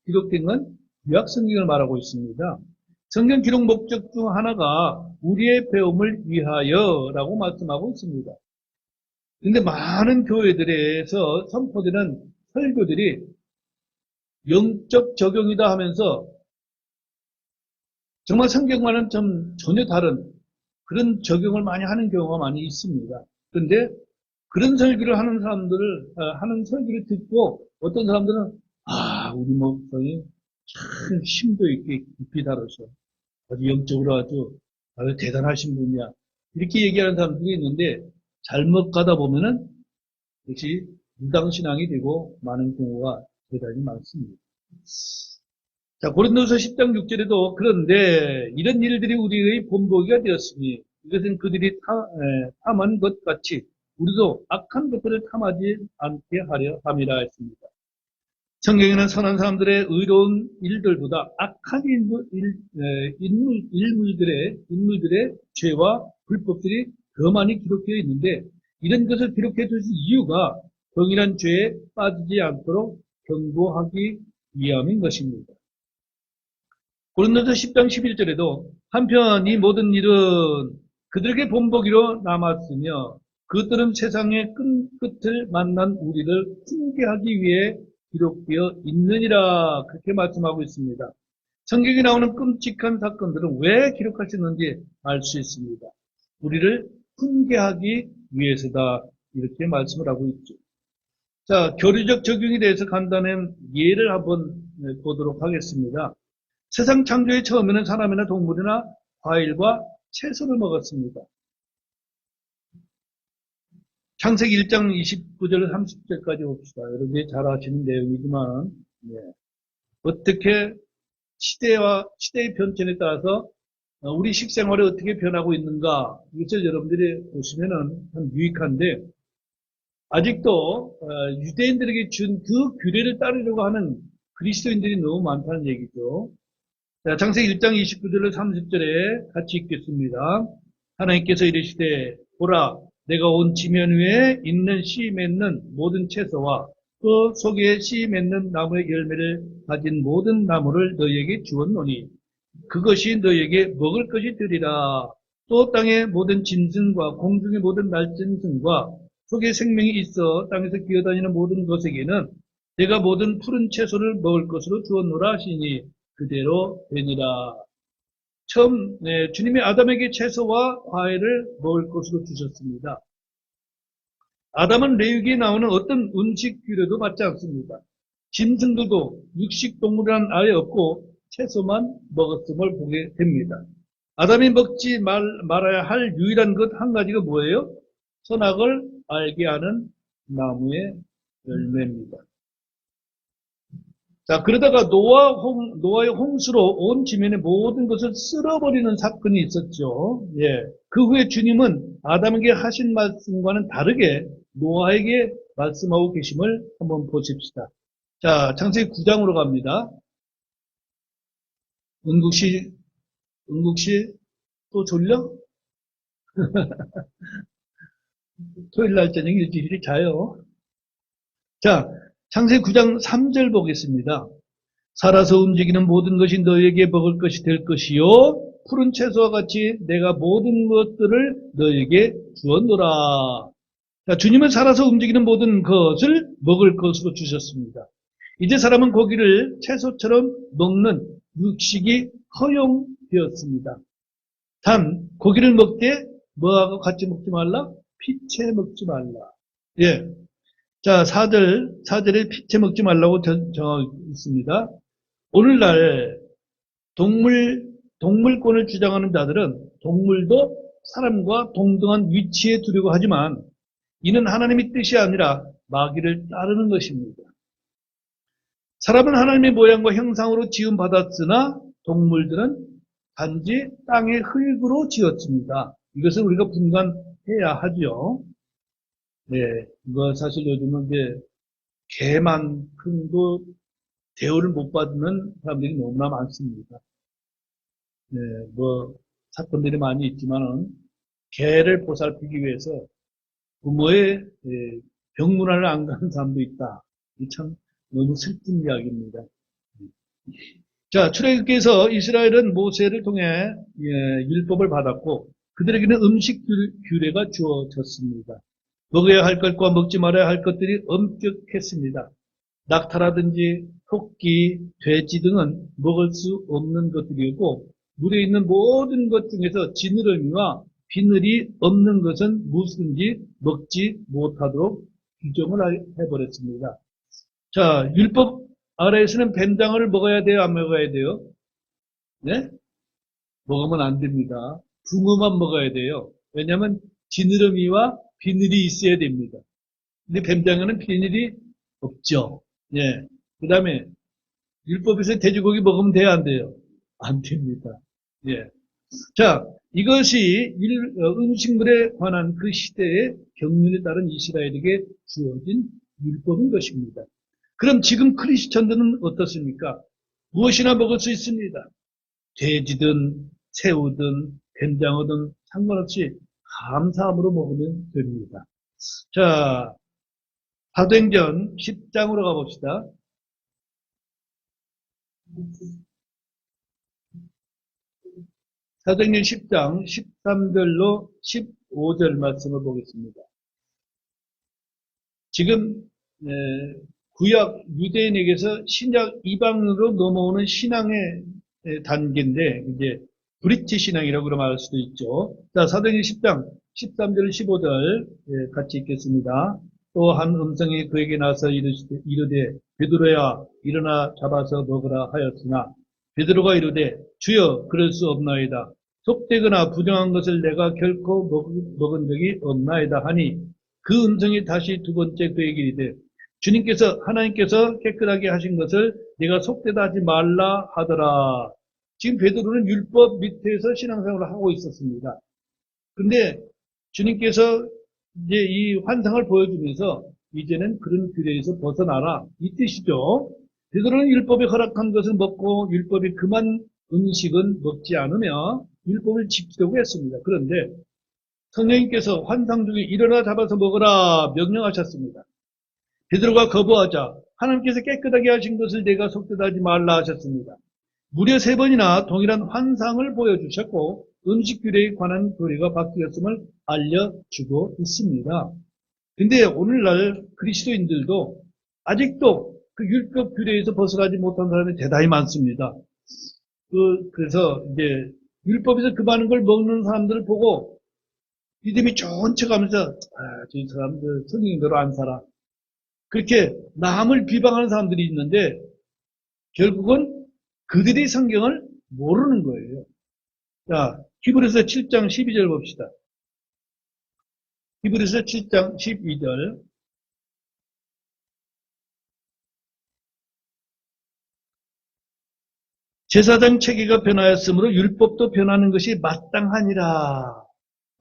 기록된 건 구약 성경을 말하고 있습니다. 성경 기록 목적 중 하나가 우리의 배움을 위하여라고 말씀하고 있습니다. 그런데 많은 교회들에서 선포되는 설교들이 영적 적용이다 하면서 정말 성경과는 좀 전혀 다른 그런 적용을 많이 하는 경우가 많이 있습니다. 그런데 그런 설교를 하는 하는 설교를 듣고 어떤 사람들은 우리 목사님 참 심도 있게 깊이 다뤄서 아주 영적으로 아주 대단하신 분이야. 이렇게 얘기하는 사람들이 있는데 잘못 가다 보면은 역시 무당신앙이 되고 많은 경우가 대단히 많습니다. 자, 고린도서 10장 6절에도 그런데 이런 일들이 우리의 본보기가 되었으니 이것은 그들이 탐한 것 같이 우리도 악한 것들을 탐하지 않게 하려 함이라 했습니다. 성경에는 선한 사람들의 의로운 일들보다 악한 인물들의 죄와 불법들이 더 많이 기록되어 있는데 이런 것을 기록해 주신 이유가 동일한 죄에 빠지지 않도록 경고하기 위함인 것입니다. 고린도서 10장 11절에도 한편 이 모든 일은 그들에게 본보기로 남았으며 그것들은 세상의 끝을 만난 우리를 훈계하기 위해 기록되어 있느니라 그렇게 말씀하고 있습니다. 성경에 나오는 끔찍한 사건들은 왜 기록하셨는지 알 수 있습니다. 우리를 훈계하기 위해서다 이렇게 말씀을 하고 있죠. 자, 교리적 적용에 대해서 간단한 예를 한번 보도록 하겠습니다. 세상 창조의 처음에는 사람이나 동물이나 과일과 채소를 먹었습니다. 창세기 1장 29절 30절까지 봅시다. 여러분이 잘 아시는 내용이지만 어떻게 시대의 변천에 따라서 우리 식생활이 어떻게 변하고 있는가 이것을 여러분들이 보시면은 참 유익한데 아직도 유대인들에게 준 그 규례를 따르려고 하는 그리스도인들이 너무 많다는 얘기죠. 자, 창세기 1장 29절로 30절에 같이 읽겠습니다. 하나님께서 이르시되 보라 내가 온 지면 위에 있는 씨 맺는 모든 채소와 그 속에 씨 맺는 나무의 열매를 가진 모든 나무를 너희에게 주었노니 그것이 너희에게 먹을 것이 되리라. 또 땅의 모든 짐승과 공중의 모든 날짐승과 속에 생명이 있어 땅에서 기어다니는 모든 것에게는 내가 모든 푸른 채소를 먹을 것으로 주었노라 하시니 그대로 되니라. 처음 주님이 아담에게 채소와 과일을 먹을 것으로 주셨습니다. 아담은 레위기에 나오는 어떤 음식 규례도 받지 않습니다. 짐승들도 육식 동물이란 아예 없고 채소만 먹었음을 보게 됩니다. 아담이 먹지 말아야 할 유일한 것 한 가지가 뭐예요? 선악을 알게 하는 나무의 열매입니다. 자, 그러다가 노아의 홍수로 온 지면의 모든 것을 쓸어버리는 사건이 있었죠. 예. 그 후에 주님은 아담에게 하신 말씀과는 다르게 노아에게 말씀하고 계심을 한번 보십시다. 자, 창세기 9장으로 갑니다. 은국씨, 또 졸려? 토요일 날 저녁 일찍 자요. 자, 창세기 9장 3절 보겠습니다. 살아서 움직이는 모든 것이 너에게 먹을 것이 될 것이요 푸른 채소와 같이 내가 모든 것들을 너에게 주었노라. 자, 주님은 살아서 움직이는 모든 것을 먹을 것으로 주셨습니다. 이제 사람은 고기를 채소처럼 먹는 육식이 허용되었습니다. 단 고기를 먹되 뭐하고 같이 먹지 말라? 피채 먹지 말라. 예. 자, 4절에 피채 먹지 말라고 정하고 있습니다. 오늘날 동물권을 주장하는 자들은 동물도 사람과 동등한 위치에 두려고 하지만 이는 하나님의 뜻이 아니라 마귀를 따르는 것입니다. 사람은 하나님의 모양과 형상으로 지음받았으나 동물들은 단지 땅의 흙으로 지었습니다. 이것을 우리가 분간해야 하죠. 네, 이거 사실 요즘은 이제 개만큼도 대우를 못 받는 사람들이 너무나 많습니다. 네, 뭐 사건들이 많이 있지만은 개를 보살피기 위해서 부모의 병문안을 안 가는 사람도 있다. 이 참 너무 슬픈 이야기입니다. 자, 출애굽기에서 이스라엘은 모세를 통해 율법을 받았고 그들에게는 음식 규례가 주어졌습니다. 먹어야 할 것과 먹지 말아야 할 것들이 엄격했습니다. 낙타라든지 토끼, 돼지 등은 먹을 수 없는 것들이었고 물에 있는 모든 것 중에서 지느러미와 비늘이 없는 것은 무엇이든지 먹지 못하도록 규정을 해버렸습니다. 자, 율법 아래에서는 뱀장어를 먹어야 돼요? 안 먹어야 돼요? 네? 먹으면 안 됩니다. 붕어만 먹어야 돼요. 왜냐하면 지느러미와 비늘이 있어야 됩니다. 근데 뱀장어는 비늘이 없죠. 예. 그 다음에 율법에서 돼지고기 먹으면 돼요? 안 돼요? 안 됩니다. 예. 자, 이것이 음식물에 관한 그 시대의 경륜에 따른 이스라엘에게 주어진 율법인 것입니다. 그럼 지금 크리스천들은 어떻습니까? 무엇이나 먹을 수 있습니다. 돼지든 새우든 뱀장어든 상관없이 감사함으로 먹으면 됩니다. 자, 사도행전 10장으로 가봅시다. 사도행전 10장 13절로 15절 말씀을 보겠습니다. 지금 구약 유대인에게서 신약 이방으로 넘어오는 신앙의 단계인데 이제 브릿지 신앙이라고 말할 수도 있죠. 자, 사도행전 10장 13절 15절 같이 읽겠습니다. 또 한 음성이 그에게 나서 이르되 베드로야 일어나 잡아서 먹으라 하였으나 베드로가 이르되 주여 그럴 수 없나이다. 속되거나 부정한 것을 내가 결코 먹은 적이 없나이다 하니 그 음성이 다시 두 번째 그에게 이르되 하나님께서 깨끗하게 하신 것을 내가 속되다 하지 말라 하더라. 지금 베드로는 율법 밑에서 신앙생활을 하고 있었습니다. 근데 주님께서 이제 이 환상을 보여주면서 이제는 그런 규례에서 벗어나라 이 뜻이죠. 베드로는 율법에 허락한 것을 먹고 율법이 금한 음식은 먹지 않으며 율법을 지키려고 했습니다. 그런데 성령님께서 환상 중에 일어나 잡아서 먹으라 명령하셨습니다. 베드로가 거부하자 하나님께서 깨끗하게 하신 것을 내가 속되다 하지 말라 하셨습니다. 무려 3번이나 동일한 환상을 보여주셨고 음식 규례에 관한 교리가 바뀌었음을 알려주고 있습니다. 근데 오늘날 그리스도인들도 아직도 그 율법 규례에서 벗어나지 못한 사람이 대단히 많습니다. 그래서 이제 율법에서 금하는 걸 먹는 사람들을 보고 믿음이 좋은 척 하면서 저 사람들 성경대로 안 살아. 그렇게 남을 비방하는 사람들이 있는데 결국은 그들이 성경을 모르는 거예요. 자, 히브리서 7장 12절 봅시다. 히브리서 7장 12절. 제사장 체계가 변하였으므로 율법도 변하는 것이 마땅하니라.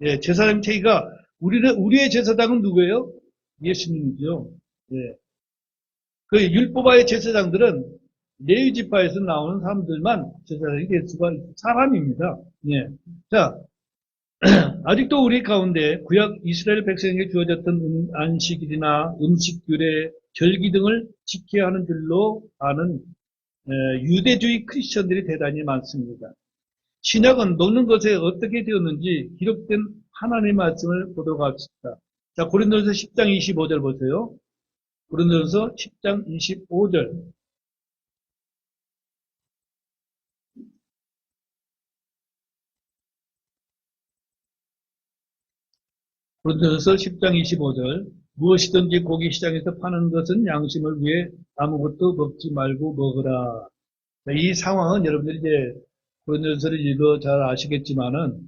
예, 제사장 체계가 우리의 제사장은 누구예요? 예수님이죠. 예. 그 율법화의 제사장들은 레위 지파에서 나오는 사람들만 제사장이 될 수가 있는 사람입니다. 예. 자, 아직도 우리 가운데 구약 이스라엘 백성에게 주어졌던 안식일이나 음식 규례, 절기 등을 지켜야 하는 줄로 아는 유대주의 크리스천들이 대단히 많습니다. 신약은 먹는 것에 어떻게 되었는지 기록된 하나님의 말씀을 보도록 합시다. 자, 고린도서 10장 25절 보세요. 고린도서 10장 25절. 고린도서 10장 25절. 무엇이든지 고기 시장에서 파는 것은 양심을 위해 아무것도 먹지 말고 먹으라. 자, 이 상황은 여러분들이 이제 고린도서를 읽어 잘 아시겠지만은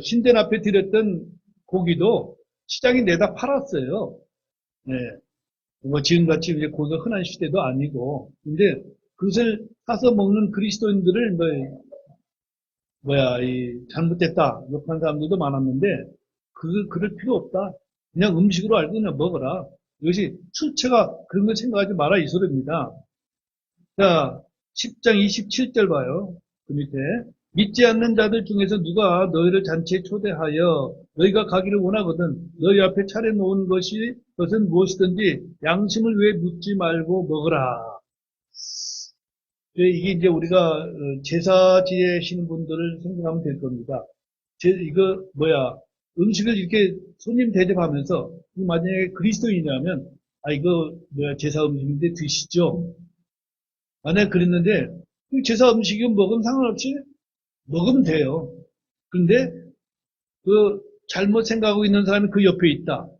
신전 앞에 드렸던 고기도 시장에 내다 팔았어요. 예. 뭐 지금같이 이제 고기가 흔한 시대도 아니고, 근데 그것을 사서 먹는 그리스도인들을 잘못됐다 욕한 사람들도 많았는데 그럴 필요 없다. 그냥 음식으로 알고 그냥 먹어라. 이것이 출처가 그런 걸 생각하지 마라 이 소리입니다. 자, 10장 27절 봐요. 그 밑에. 믿지 않는 자들 중에서 누가 너희를 잔치에 초대하여 너희가 가기를 원하거든 너희 앞에 차려놓은 것은 무엇이든지 양심을 위해 묻지 말고 먹으라. 이게 이제 우리가 제사 지내시는 분들을 생각하면 될 겁니다. 음식을 이렇게 손님 대접하면서 만약에 그리스도인이라면 이거 제사 음식인데 드시죠. 만약에 그랬는데 제사 음식은 먹으면 상관없이 먹으면 돼요. 그런데 그 잘못 생각하고 있는 사람이 그 옆에 있다.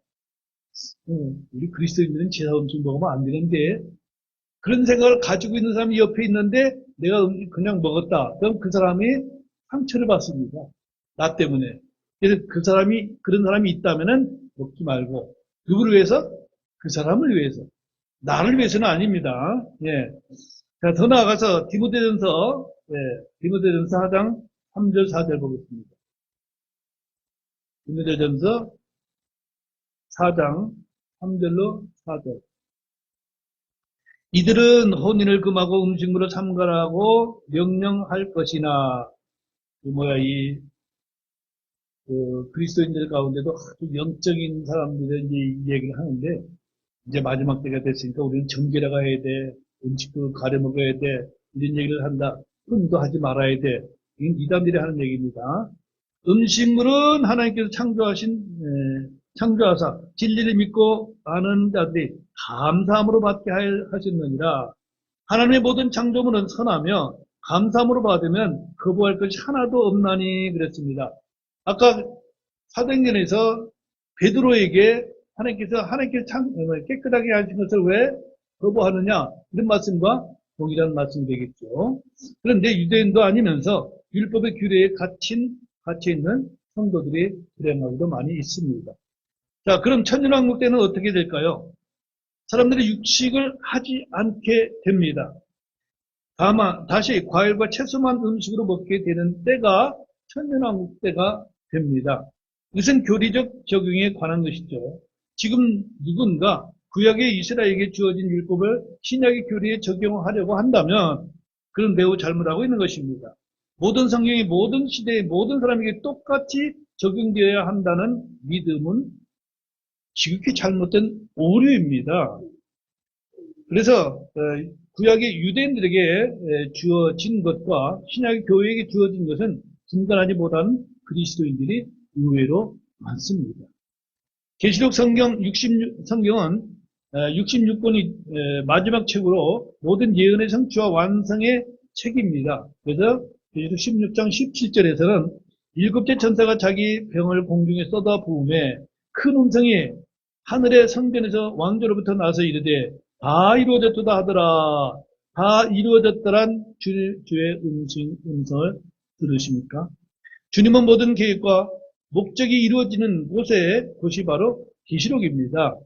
우리 그리스도인들은 제사 음식 먹으면 안 되는데 그런 생각을 가지고 있는 사람이 옆에 있는데 내가 음식 그냥 먹었다. 그럼 그 사람이 상처를 받습니다. 나 때문에. 그래서 그런 사람이 있다면은 먹지 말고 누구를 위해서? 그 사람을 위해서. 나를 위해서는 아닙니다. 예. 자, 더 나아가서 디모데전서 4장 3절 4절 보겠습니다. 디모데전서 4장 3절로 4절. 이들은 혼인을 금하고 음식물을 삼가라고 명령할 것이나 그리스도인들 가운데도 아주 영적인 사람들이 이 얘기를 하는데 이제 마지막 때가 됐으니까 우리는 정결하가 해야 돼. 음식도 가려 먹어야 돼. 이런 얘기를 한다. 흠도 하지 말아야 돼. 이건 이단들이 하는 얘기입니다. 음식물은 하나님께서 창조하사 진리를 믿고 아는 자들이 감사함으로 받게 하셨느니라. 하나님의 모든 창조물은 선하며 감사함으로 받으면 거부할 것이 하나도 없나니 그랬습니다. 아까 사도행전에서 베드로에게 하나님께서 깨끗하게 하신 것을 왜 거부하느냐 이런 말씀과 동일한 말씀이 되겠죠. 그런데 유대인도 아니면서 율법의 규례에 갇혀 있는 성도들이 불행하기도 많이 있습니다. 자, 그럼 천년왕국 때는 어떻게 될까요? 사람들이 육식을 하지 않게 됩니다. 다만 다시 과일과 채소만 음식으로 먹게 되는 때가 천년왕국 때가 됩니다. 이것은 교리적 적용에 관한 것이죠. 지금 누군가 구약의 이스라엘에게 주어진 율법을 신약의 교리에 적용하려고 한다면 그건 매우 잘못하고 있는 것입니다. 모든 성경이 모든 시대의 모든 사람에게 똑같이 적용되어야 한다는 믿음은 지극히 잘못된 오류입니다. 그래서 구약의 유대인들에게 주어진 것과 신약의 교회에게 주어진 것은 분간하지 못한 그리스도인들이 의외로 많습니다. 계시록 성경은 66권이 마지막 책으로 모든 예언의 성취와 완성의 책입니다. 그래서 계시록 16장 17절에서는 일곱째 천사가 자기 병을 공중에 쏟아 부음에 큰 음성이 하늘의 성전에서 왕조로부터 나서 이르되 다 이루어졌도다 하더라. 다 이루어졌더란 주의 음성을 들으십니까? 주님은 모든 계획과 목적이 이루어지는 곳이 바로 계시록입니다.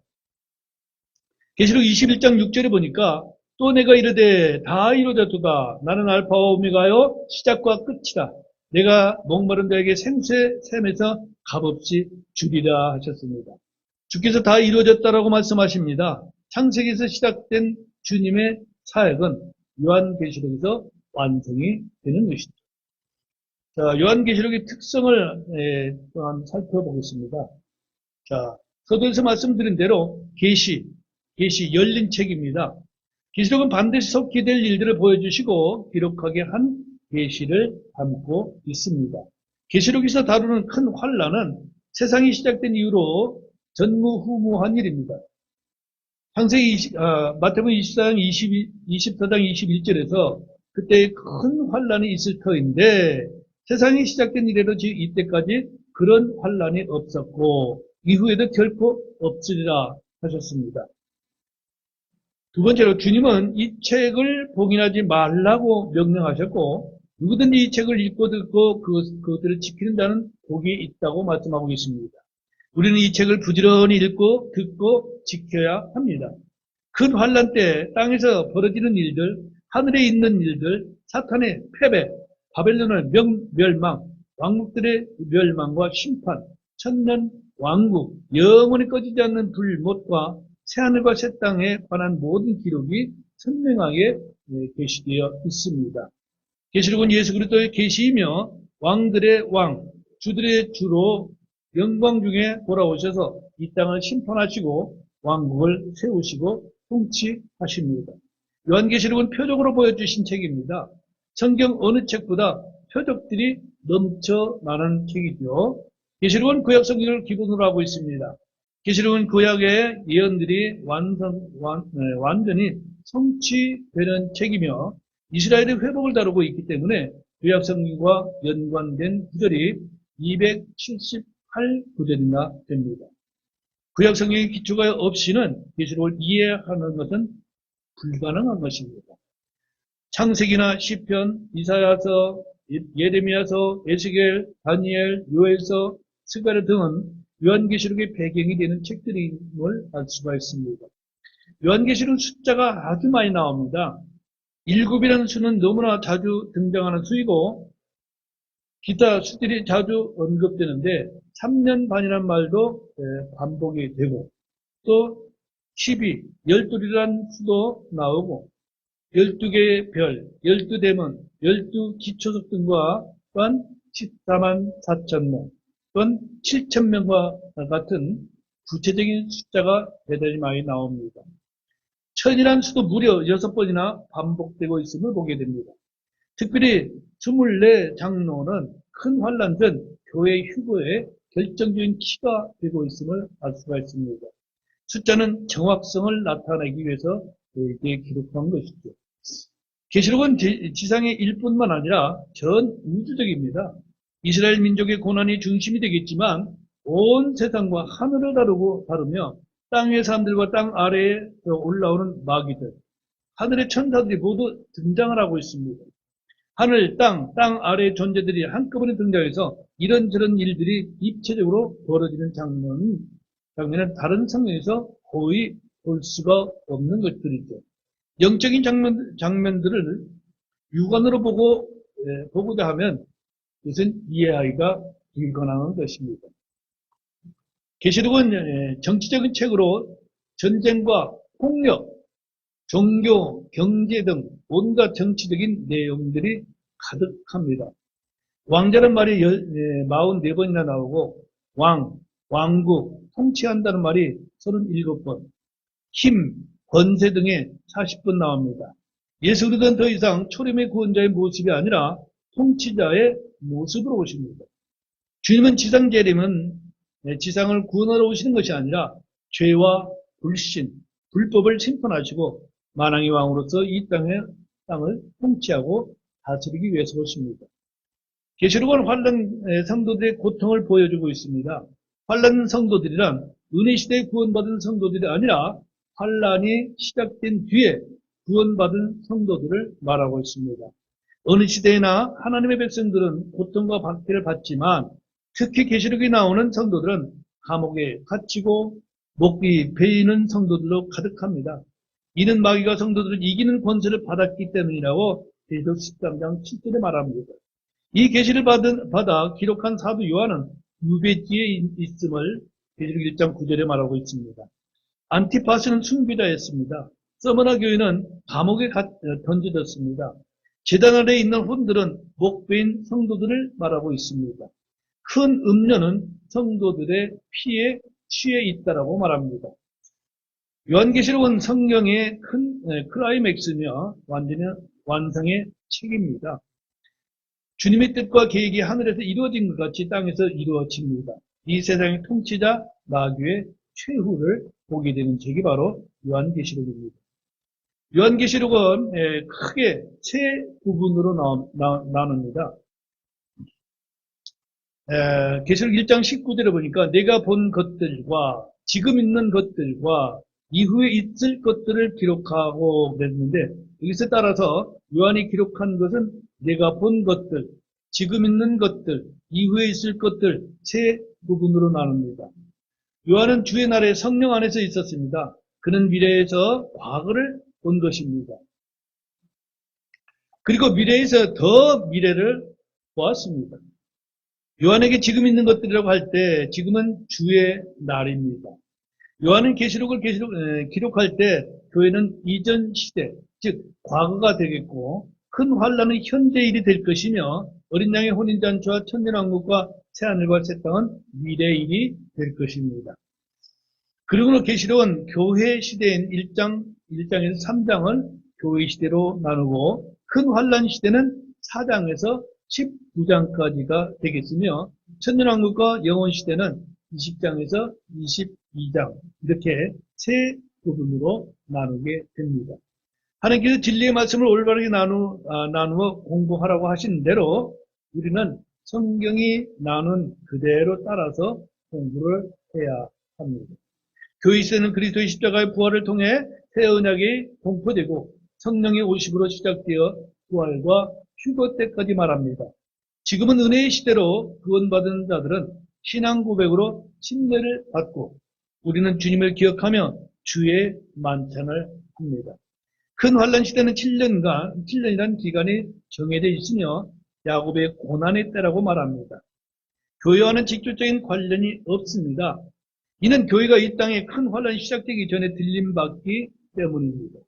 계시록 21장 6절에 보니까 또 내가 이르되 다 이루어졌도다. 나는 알파와 오메가요 시작과 끝이다. 내가 목마른 자에게 생수의 샘에서 값없이 주리라 하셨습니다. 주께서 다 이루어졌다라고 말씀하십니다. 창세기에서 시작된 주님의 사역은 요한계시록에서 완성이 되는 것이죠. 자, 요한계시록의 특성을 또한 살펴보겠습니다. 자, 서두에서 말씀드린 대로 계시 열린 책입니다. 계시록은 반드시 속히 될 일들을 보여주시고 기록하게 한 계시를 담고 있습니다. 계시록에서 다루는 큰 환란은 세상이 시작된 이후로 전무후무한 일입니다. 마태복음 24장 21절에서 그때 큰 환란이 있을 터인데 세상이 시작된 이래로 이때까지 그런 환란이 없었고 이후에도 결코 없으리라 하셨습니다. 두 번째로 주님은 이 책을 봉인하지 말라고 명령하셨고 누구든지 이 책을 읽고 듣고 그것들을 지키는 자는 복이 있다고 말씀하고 계십니다. 우리는 이 책을 부지런히 읽고 듣고 지켜야 합니다. 큰 환란 때 땅에서 벌어지는 일들, 하늘에 있는 일들, 사탄의 패배, 바벨론의 멸망, 왕국들의 멸망과 심판, 천년 왕국, 영원히 꺼지지 않는 불못과 새하늘과 새 땅에 관한 모든 기록이 선명하게 게시되어 있습니다. 계시록은 예수 그리스도의 계시이며 왕들의 왕, 주들의 주로 영광 중에 돌아오셔서 이 땅을 심판하시고 왕국을 세우시고 통치하십니다. 요한계시록은 표적으로 보여주신 책입니다. 성경 어느 책보다 표적들이 넘쳐나는 책이죠. 계시록은 구약 성경을 기본으로 하고 있습니다. 계시록은 구약의 예언들이 완전히 성취되는 책이며 이스라엘의 회복을 다루고 있기 때문에 구약 성경과 연관된 구절이 278구절이나 됩니다. 구약 성경의 기초가 없이는 계시록을 이해하는 것은 불가능한 것입니다. 창세기나 시편, 이사야서, 예레미야서, 에스겔, 다니엘, 요엘서, 스가랴 등은 요한계시록의 배경이 되는 책들임을 알 수가 있습니다. 요한계시록 숫자가 아주 많이 나옵니다. 7이라는 수는 너무나 자주 등장하는 수이고 기타 수들이 자주 언급되는데 3년 반이라는 말도 반복이 되고 또 12, 12이라는 수도 나오고 12개의 별, 12대문, 12기초석 등과 또한 14만 4천 명, 또한 7천 명과 같은 구체적인 숫자가 대단히 많이 나옵니다. 천이라는 수도 무려 6번이나 반복되고 있음을 보게 됩니다. 특별히 24 장로는 큰 환란 전 교회 휴거에 결정적인 키가 되고 있음을 알 수가 있습니다. 숫자는 정확성을 나타내기 위해서 이렇게 기록한 것이죠. 계시록은 지상의 일뿐만 아니라 전 우주적입니다. 이스라엘 민족의 고난이 중심이 되겠지만 온 세상과 하늘을 다루며 땅 위의 사람들과 땅 아래에 올라오는 마귀들, 하늘의 천사들이 모두 등장을 하고 있습니다. 하늘, 땅 아래의 존재들이 한꺼번에 등장해서 이런저런 일들이 입체적으로 벌어지는 장면은 다른 성경에서 거의 볼 수가 없는 것들이죠. 영적인 장면들을 육안으로 보고자 하면 이것은 이해하기가 불가능한 것입니다. 계시록은 정치적인 책으로 전쟁과 폭력, 종교, 경제 등 온갖 정치적인 내용들이 가득합니다. 왕자란 말이 44번이나 나오고 왕국, 통치한다는 말이 37번, 힘, 권세 등에 40번 나옵니다. 예수 그리스도는 더 이상 초림의 구원자의 모습이 아니라 통치자의 모습으로 오십니다. 주님은 지상 재림은 지상을 구원하러 오시는 것이 아니라 죄와 불신, 불법을 심판하시고 만왕의 왕으로서 이 땅을 통치하고 다스리기 위해서 오십니다. 계시록은 환난 성도들의 고통을 보여주고 있습니다. 환난 성도들이란 은혜 시대에 구원받은 성도들이 아니라 환란이 시작된 뒤에 구원받은 성도들을 말하고 있습니다. 어느 시대에나 하나님의 백성들은 고통과 박해를 받지만 특히 계시록에 나오는 성도들은 감옥에 갇히고 목이 베이는 성도들로 가득합니다. 이는 마귀가 성도들을 이기는 권세를 받았기 때문이라고 계시록 13장 7절에 말합니다. 이 계시를 받아 기록한 사도 요한은 유배지에 있음을 계시록 1장 9절에 말하고 있습니다. 안티파스는 숭비자였습니다. 서머나 교회는 감옥에 던져졌습니다. 제단 아래에 있는 혼들은 목베인 성도들을 말하고 있습니다. 큰 음료는 성도들의 피에 취해 있다라고 말합니다. 요한계시록은 성경의 큰 클라이맥스며 완성의 책입니다. 주님의 뜻과 계획이 하늘에서 이루어진 것 같이 땅에서 이루어집니다. 이 세상의 통치자 마귀의 최후를 보게 되는 책이 바로 요한계시록입니다. 요한계시록은 크게 세 부분으로 나눕니다. 계시록 1장 19절에 보니까 내가 본 것들과 지금 있는 것들과 이후에 있을 것들을 기록하고 그랬는데 여기서 따라서 요한이 기록한 것은 내가 본 것들, 지금 있는 것들, 이후에 있을 것들 세 부분으로 나눕니다. 요한은 주의 날에 성령 안에서 있었습니다. 그는 미래에서 과거를 본 것입니다. 그리고 미래에서 더 미래를 보았습니다. 요한에게 지금 있는 것들이라고 할 때 지금은 주의 날입니다. 요한은 계시록을 기록할 때 교회는 이전 시대, 즉 과거가 되겠고 큰 환란은 현재 일이 될 것이며 어린 양의 혼인잔치와 천년왕국과 새하늘과 새 땅은 미래 일이 될 것입니다. 그리고 계시록은 교회 시대인 1장에서 3장을 교회 시대로 나누고 큰 환란 시대는 4장에서 19장까지가 되겠으며 천년왕국과 영원시대는 20장에서 22장 이렇게 세 부분으로 나누게 됩니다. 하나님께서 진리의 말씀을 올바르게 나누어 공부하라고 하신 대로 우리는 성경이 나눈 그대로 따라서 공부를 해야 합니다. 교회 시대는 그리스도의 십자가의 부활을 통해 새 언약이 공포되고 성령의 오심으로 시작되어 부활과 휴거 때까지 말합니다. 지금은 은혜의 시대로 구원받은 자들은 신앙 고백으로 침례를 받고 우리는 주님을 기억하며 주의 만찬을 합니다. 큰 환란 시대는 7년이라는 기간이 정해져 있으며 야곱의 고난의 때라고 말합니다. 교회와는 직접적인 관련이 없습니다. 이는 교회가 이 땅에 큰 환란이 시작되기 전에 들림받기 때문입니다.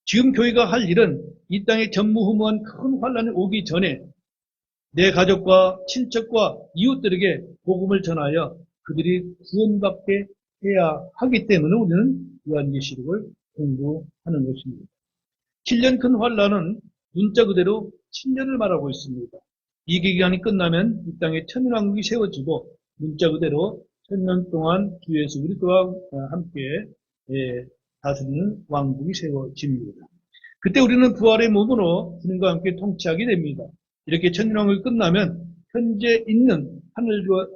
지금 교회가 할 일은 이 땅에 전무후무한 큰 환란이 오기 전에 내 가족과 친척과 이웃들에게 복음을 전하여 그들이 구원받게 해야 하기 때문에 우리는 요한계시록을 공부하는 것입니다. 7년 큰 환란은 문자 그대로 7년을 말하고 있습니다. 이 기간이 끝나면 이 땅에 천년왕국이 세워지고 문자 그대로 1000년 동안 주 예수 그리스도와 함께 다스리는 왕국이 세워집니다. 그때 우리는 부활의 몸으로 주님과 함께 통치하게 됩니다. 이렇게 천년왕국이 끝나면 현재 있는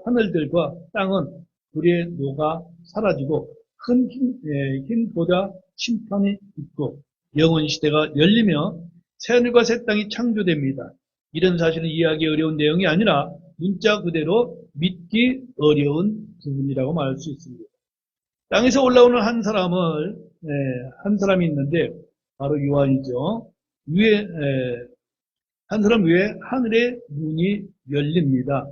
하늘들과 땅은 불에 녹아 사라지고 큰 힘보다 심판이 있고 영원 시대가 열리며 새하늘과 새 땅이 창조됩니다. 이런 사실은 이해하기 어려운 내용이 아니라 문자 그대로 믿기 어려운 부분이라고 말할 수 있습니다. 땅에서 올라오는 한 사람이 있는데 바로 요한이죠. 한 사람 위에 하늘의 문이 열립니다.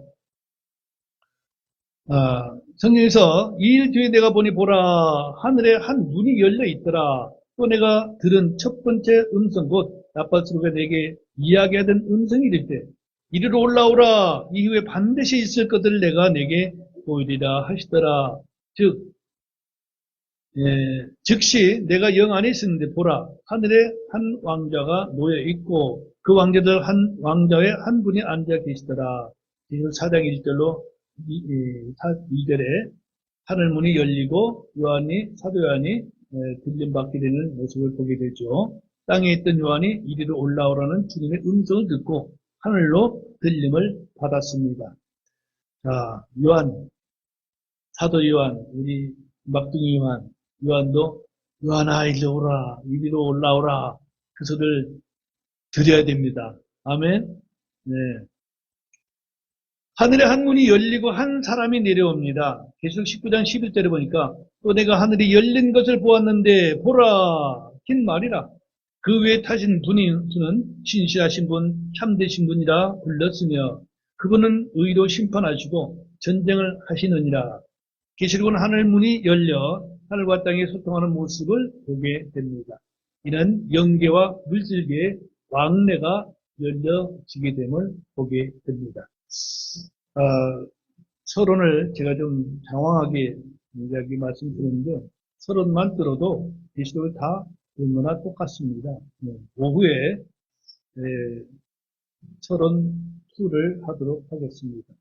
성경에서 이 일 뒤에 내가 보니 보라 하늘에 한 문이 열려 있더라. 또 내가 들은 첫 번째 음성 곧 나팔소리가 내게 이야기하던 음성이 이를 때 이리로 올라오라. 이후에 반드시 있을 것들을 내가 내게 보이리라 하시더라. 즉시 내가 영 안에 있었는데 보라 하늘에 한 왕자가 놓여 있고 그 왕자의 한 분이 앉아 계시더라. 4장 1절로 2절에 하늘문이 열리고 사도 요한이 들림받게 되는 모습을 보게 되죠. 땅에 있던 요한이 이리로 올라오라는 주님의 음성을 듣고 하늘로 들림을 받았습니다. 자, 사도 요한, 우리 막둥이 요한도 요한아 이리로 오라, 이리로 올라오라 그 소리를 드려야 됩니다. 아멘. 네. 하늘의 한 문이 열리고 한 사람이 내려옵니다. 계시록 19장 11절에 보니까 또 내가 하늘이 열린 것을 보았는데 보라 긴 말이라 그 위에 타신 분이 수는 신실하신 분 참되신 분이라 불렀으며 그분은 의로 심판하시고 전쟁을 하시느니라. 계시록은 하늘 문이 열려 하늘과 땅이 소통하는 모습을 보게 됩니다. 이는 영계와 물질계의 왕래가 열려지게 됨을 보게 됩니다. 어, 서론을 제가 좀 장황하게 이야기 말씀드렸는데 서론만 들어도 계시록을 다 읽거나 똑같습니다. 네, 오후에 서론 2를 하도록 하겠습니다.